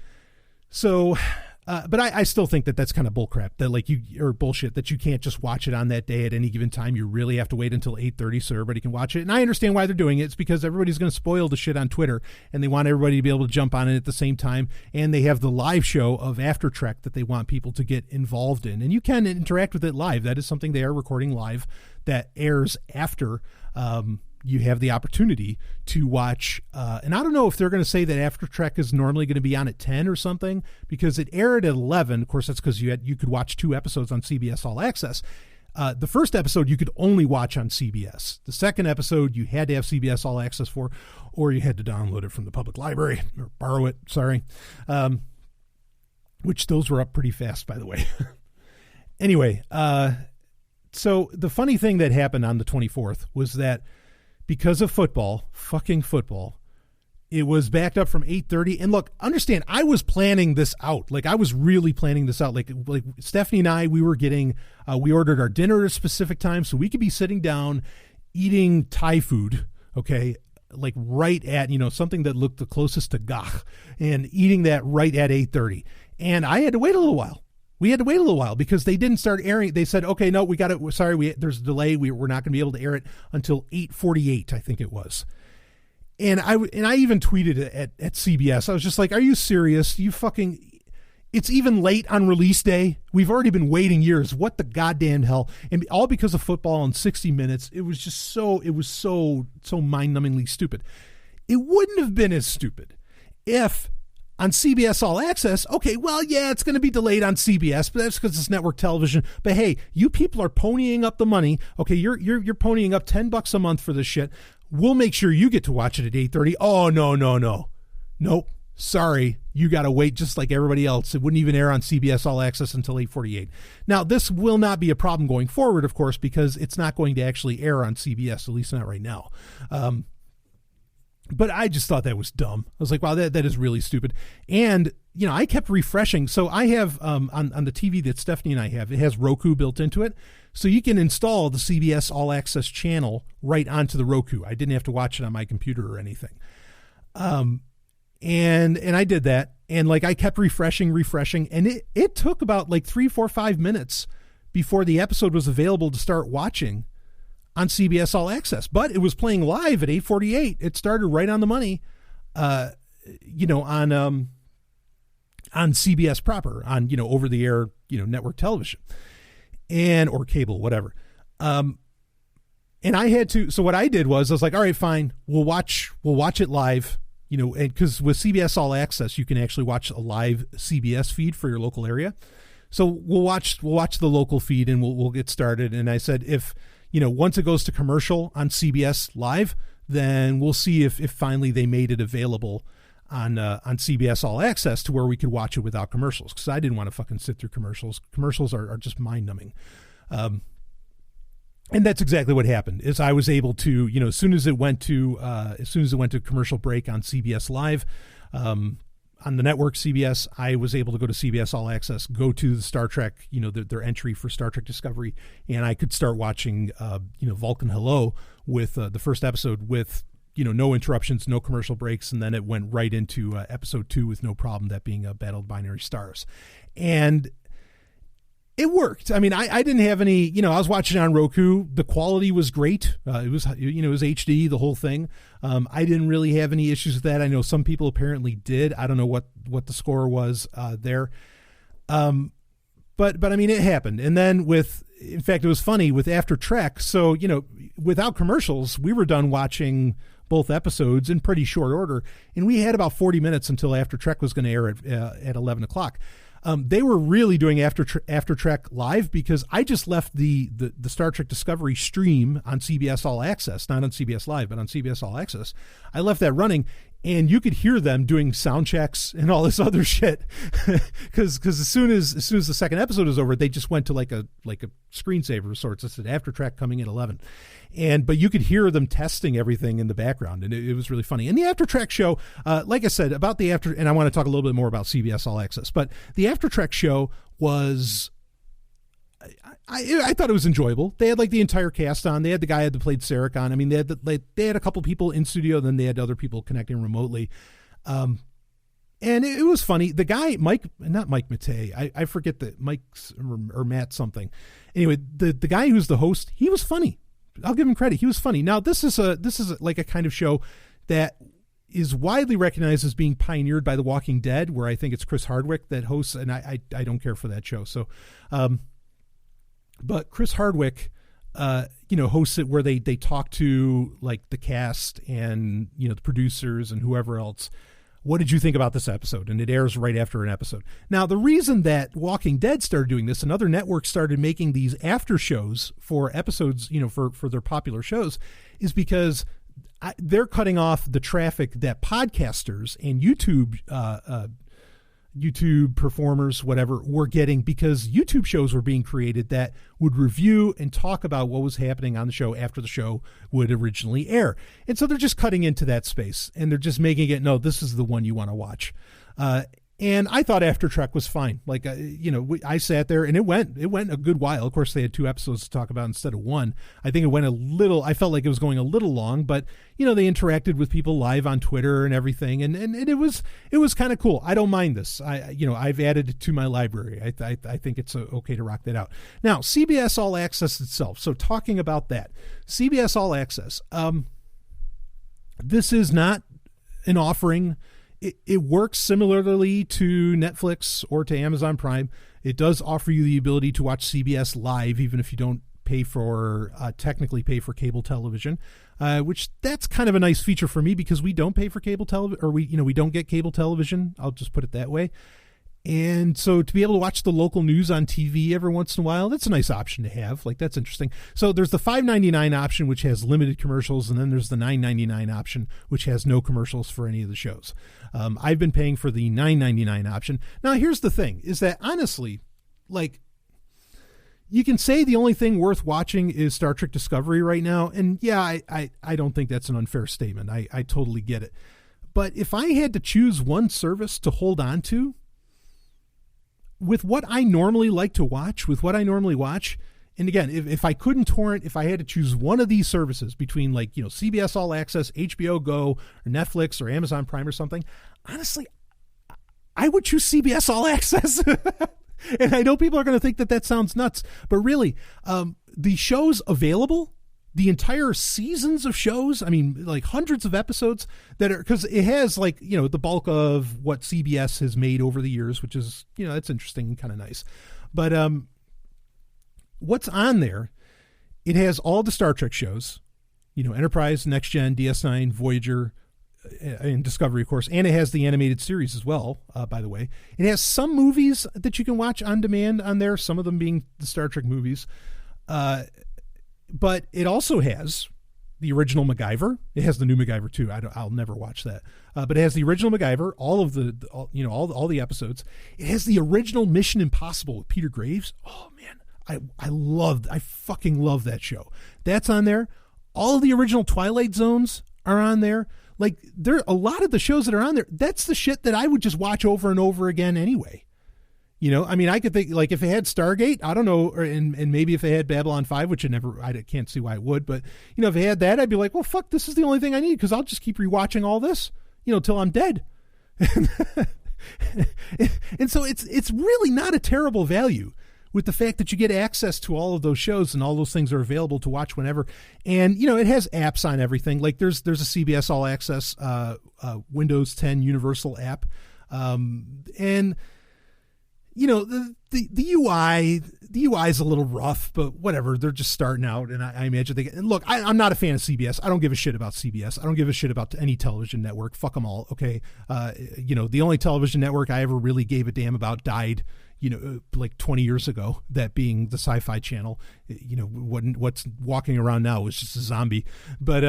So, but I still think that that's kind of bullcrap, that like or bullshit, that you can't just watch it on that day at any given time. You really have to wait until 8:30 so everybody can watch it. And I understand why they're doing it. It's because everybody's going to spoil the shit on Twitter, and they want everybody to be able to jump on it at the same time. And they have the live show of After Trek that they want people to get involved in. And you can interact with it live. That is something they are recording live that airs after you have the opportunity to watch. And I don't know if they're going to say that After Trek is normally going to be on at 10 or something, because it aired at 11. Of course, that's because you could watch 2 episodes on CBS All Access. The first episode you could only watch on CBS. The second episode you had to have CBS All Access for, or you had to download it from the public library or borrow it. Sorry. Which those were up pretty fast, by the way. Anyway, so the funny thing that happened on the 24th was that because of fucking football, it was backed up from 8:30. And look, understand, I was planning this out. Like, I was really planning this out. Like Stephanie and I, we ordered our dinner at a specific time so we could be sitting down eating Thai food, okay, like right at, something that looked the closest to gach, and eating that right at 8:30. And I had to wait a little while. We had to wait a little while because they didn't start airing. They said, okay, no, we got it. Sorry, there's a delay. We're not going to be able to air it until 8:48, I think it was. And I even tweeted it at CBS. I was just like, are you serious? It's even late on release day. We've already been waiting years. What the goddamn hell? And all because of football and 60 Minutes. It was just so mind-numbingly stupid. It wouldn't have been as stupid if on CBS All Access, okay, well, yeah, it's going to be delayed on CBS, but that's because it's network television. But hey, you people are ponying up the money. Okay, you're ponying up $10 a month for this shit. We'll make sure you get to watch it at 8:30. Oh, no. Nope. Sorry, you got to wait just like everybody else. It wouldn't even air on CBS All Access until 8:48. Now, this will not be a problem going forward, of course, because it's not going to actually air on CBS, at least not right now. But I just thought that was dumb. I was like, wow, that is really stupid. And, I kept refreshing. So I have on the TV that Stephanie and I have, it has Roku built into it. So you can install the CBS All Access channel right onto the Roku. I didn't have to watch it on my computer or anything. And I did that. And like, I kept refreshing. And it took about like 3, 4, 5 minutes before the episode was available to start watching on CBS All Access, but it was playing live at 8:48. It started right on the money, on CBS proper, on, over the air, network television or cable, whatever. And I had to, so what I did was I was like, all right, fine. We'll watch it live, and because with CBS All Access, you can actually watch a live CBS feed for your local area. So we'll watch the local feed and we'll get started. And I said, if, once it goes to commercial on CBS Live, then we'll see if finally they made it available on CBS All Access to where we could watch it without commercials. Cause I didn't want to fucking sit through commercials. Commercials are just mind numbing. And that's exactly what happened. Is I was able to, as soon as it went to commercial break on CBS Live, on the network CBS, I was able to go to CBS All Access, go to the Star Trek, their entry for Star Trek Discovery, and I could start watching, Vulcan Hello with the first episode with, no interruptions, no commercial breaks, and then it went right into episode 2 with no problem, that being Battle of Binary Stars. And it worked. I mean, I didn't have any, I was watching on Roku. The quality was great. It was HD, the whole thing. I didn't really have any issues with that. I know some people apparently did. I don't know what the score was there. But I mean, it happened. And then in fact, it was funny with After Trek. So, without commercials, we were done watching both episodes in pretty short order. And we had about 40 minutes until After Trek was going to air at 11 o'clock. They were really doing After Trek live because I just left the Star Trek Discovery stream on CBS All Access, not on CBS Live, but on CBS All Access. I left that running, and you could hear them doing sound checks and all this other shit. Because as soon as the second episode was over, they just went to like a screensaver of sorts. It said After Trek coming at 11. But you could hear them testing everything in the background, and it was really funny. And the After Trek show, like I said, about the After, and I want to talk a little bit more about CBS All Access, but the After Trek show was, I thought it was enjoyable. They had like the entire cast on. They had the guy that played Sarek on. I mean, they had a couple people in studio, then they had other people connecting remotely. And it was funny. The guy, not Mike Matei, I forget the Mike's or Matt something. Anyway, the guy who's the host, he was funny. I'll give him credit. He was funny. Now, this is like a kind of show that is widely recognized as being pioneered by The Walking Dead, where I think it's Chris Hardwick that hosts, and I don't care for that show. So, but Chris Hardwick, hosts it where they talk to like the cast and, the producers and whoever else. What did you think about this episode? And it airs right after an episode. Now, the reason that Walking Dead started doing this and other networks started making these after shows for episodes, for their popular shows, is because they're cutting off the traffic that podcasters and YouTube performers, whatever, were getting, because YouTube shows were being created that would review and talk about what was happening on the show after the show would originally air. And so they're just cutting into that space, and they're just making it, no, this is the one you want to watch. And I thought After Trek was fine. Like, I sat there and it went a good while. Of course, they had 2 episodes to talk about instead of 1. I think it went I felt like it was going a little long, but they interacted with people live on Twitter and everything. And it was kind of cool. I don't mind this. I've added it to my library. I think it's okay to rock that out. Now, CBS All Access itself. So talking about that, CBS All Access, this is not an offering. It works similarly to Netflix or to Amazon Prime. It does offer you the ability to watch CBS Live, even if you don't technically pay for cable television, which that's kind of a nice feature for me because we don't pay for cable television, or we don't get cable television. I'll just put it that way. And so to be able to watch the local news on TV every once in a while, that's a nice option to have. Like, that's interesting. So there's the $5.99 option, which has limited commercials, and then there's the $9.99 option, which has no commercials for any of the shows. I've been paying for the $9.99 option. Now, here's the thing, is that honestly, like, you can say the only thing worth watching is Star Trek Discovery right now. And yeah, I don't think that's an unfair statement. I totally get it. But if I had to choose one service to hold on to, with what I normally like to watch, and again, if I couldn't torrent, if I had to choose one of these services between CBS All Access, HBO Go, or Netflix, or Amazon Prime or something, honestly, I would choose CBS All Access. And I know people are going to think that sounds nuts, but really, the shows available, the entire seasons of shows, I mean, like hundreds of episodes that are, because it has the bulk of what CBS has made over the years, which is, that's interesting and kind of nice. But what's on there, it has all the Star Trek shows, Enterprise, Next Gen, DS9, Voyager, in Discovery, of course, and it has the animated series as well, by the way. It has some movies that you can watch on demand on there, some of them being the Star Trek movies. But it also has the original MacGyver. It has the new MacGyver too. I'll never watch that. But it has the original MacGyver, all of all the episodes. It has the original Mission Impossible with Peter Graves. Oh man, I fucking love that show. That's on there. All of the original Twilight Zones are on there. Like, there a lot of the shows that are on there, that's the shit that I would just watch over and over again anyway. You know, I mean, I could think, like, if it had Stargate, I don't know, and maybe if it had Babylon 5, which I can't see why it would, but, you know, if it had that, I'd be like, well, fuck, this is the only thing I need, because I'll just keep rewatching all this, you know, till I'm dead. And so it's really not a terrible value, with the fact that you get access to all of those shows and all those things are available to watch whenever. And, you know, it has apps on everything. Like there's a CBS All Access Windows 10 Universal app. And, you know, the UI is a little rough, but whatever. They're just starting out. And I imagine and look, I'm not a fan of CBS. I don't give a shit about CBS. I don't give a shit about any television network. Fuck them all. Okay. You know, the only television network I ever really gave a damn about died, you know, like 20 years ago, that being the Sci-Fi Channel. You know, what's walking around now is just a zombie. But,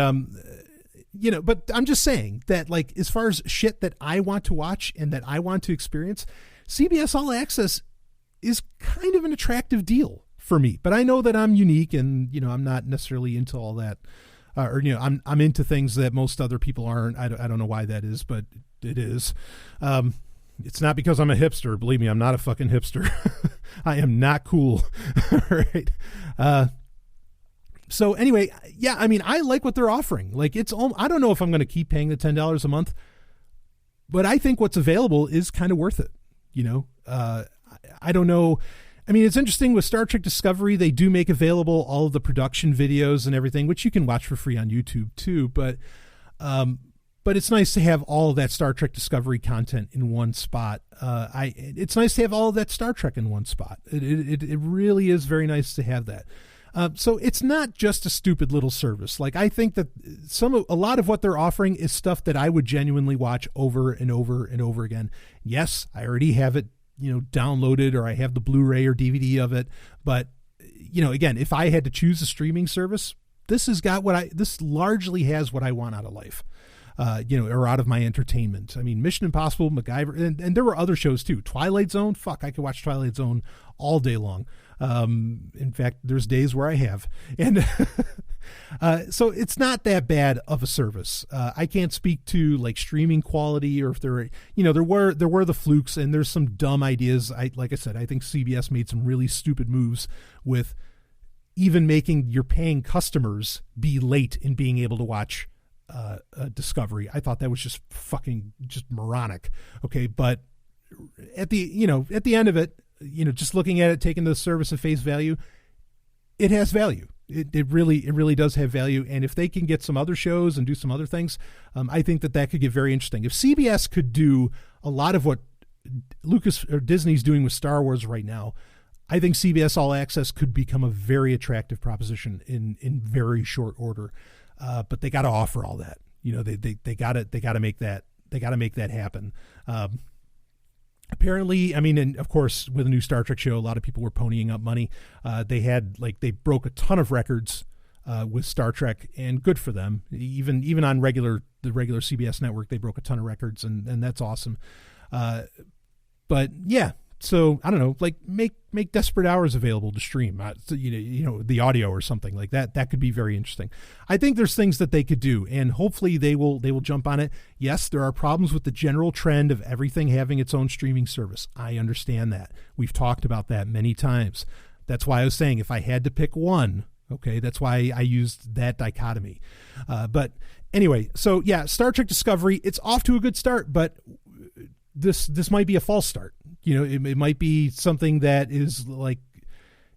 you know, but I'm just saying that, like, as far as shit that I want to watch and that I want to experience, CBS All Access is kind of an attractive deal for me. But I know that I'm unique and, you know, I'm not necessarily into all that. Or, you know, I'm into things that most other people aren't. I don't know why that is, but it is. It's not because I'm a hipster. Believe me, I'm not a fucking hipster. I am not cool. All right. So anyway, yeah, I mean, I like what they're offering. Like, I don't know if I'm going to keep paying the $10 a month, but I think what's available is kind of worth it. You know, I don't know. I mean, it's interesting with Star Trek Discovery. They do make available all of the production videos and everything, which you can watch for free on YouTube too. But it's nice to have all of that Star Trek Discovery content in one spot. It's nice to have all of that Star Trek in one spot. It really is very nice to have that. So it's not just a stupid little service. Like, I think that a lot of what they're offering is stuff that I would genuinely watch over and over and over again. Yes, I already have it, you know, downloaded, or I have the Blu-ray or DVD of it. But, you know, again, if I had to choose a streaming service, this largely has what I want out of life. You know, or out of my entertainment. I mean, Mission Impossible, MacGyver, and there were other shows too. Twilight Zone, fuck, I could watch Twilight Zone all day long. In fact, there's days where I have. And so it's not that bad of a service. I can't speak to like streaming quality, or if there were, you know, there were the flukes, and there's some dumb ideas. Like I said, I think CBS made some really stupid moves with even making your paying customers be late in being able to watch Discovery. I thought that was just moronic. Okay. But at the end of it, you know, just looking at it, taking the service at face value, it has value. It really does have value. And if they can get some other shows and do some other things, I think that could get very interesting. If CBS could do a lot of what Lucas or Disney's doing with Star Wars right now, I think CBS All Access could become a very attractive proposition in very short order. But they got to offer all that, you know, they got to make that happen. Apparently, I mean, and of course, with a new Star Trek show, a lot of people were ponying up money. They broke a ton of records with Star Trek, and good for them. Even on the regular CBS network, they broke a ton of records, and that's awesome. But yeah. So I don't know, like make Desperate Hours available to stream, you know, the audio or something like that. That could be very interesting. I think there's things that they could do, and hopefully they will jump on it. Yes, there are problems with the general trend of everything having its own streaming service. I understand that. We've talked about that many times. That's why I was saying if I had to pick one, okay, that's why I used that dichotomy. But anyway, so yeah, Star Trek Discovery, it's off to a good start, but this might be a false start. You know, it might be something that is like,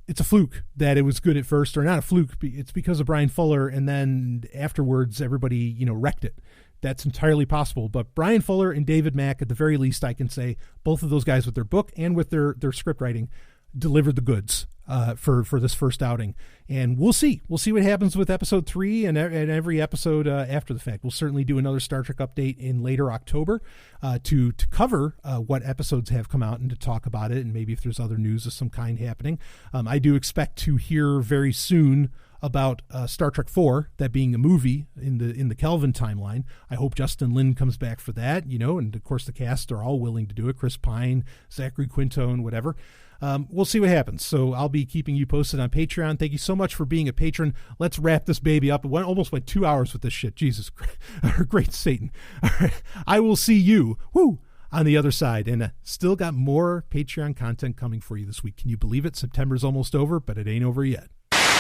it's a fluke that it was good at first, or not a fluke. It's because of Brian Fuller, and then afterwards everybody, you know, wrecked it. That's entirely possible. But Brian Fuller and David Mack, at the very least, I can say both of those guys with their book and with their script writing delivered the goods for this first outing, and we'll see what happens with episode 3 and every episode after the fact. We'll certainly do another Star Trek update in later October to cover what episodes have come out and to talk about it, and maybe if there's other news of some kind happening. I do expect to hear very soon about Star Trek 4, that being a movie in the Kelvin timeline. I hope Justin Lin comes back for that, and of course the cast are all willing to do it. Chris Pine, Zachary Quinto, and whatever. We'll see what happens. So I'll be keeping you posted on Patreon. Thank you so much for being a patron. Let's wrap this baby up. It almost went 2 hours with this shit. Jesus Christ. Great Satan. All right. I will see you on the other side, and still got more Patreon content coming for you this week. Can you believe it? September's almost over, but it ain't over yet.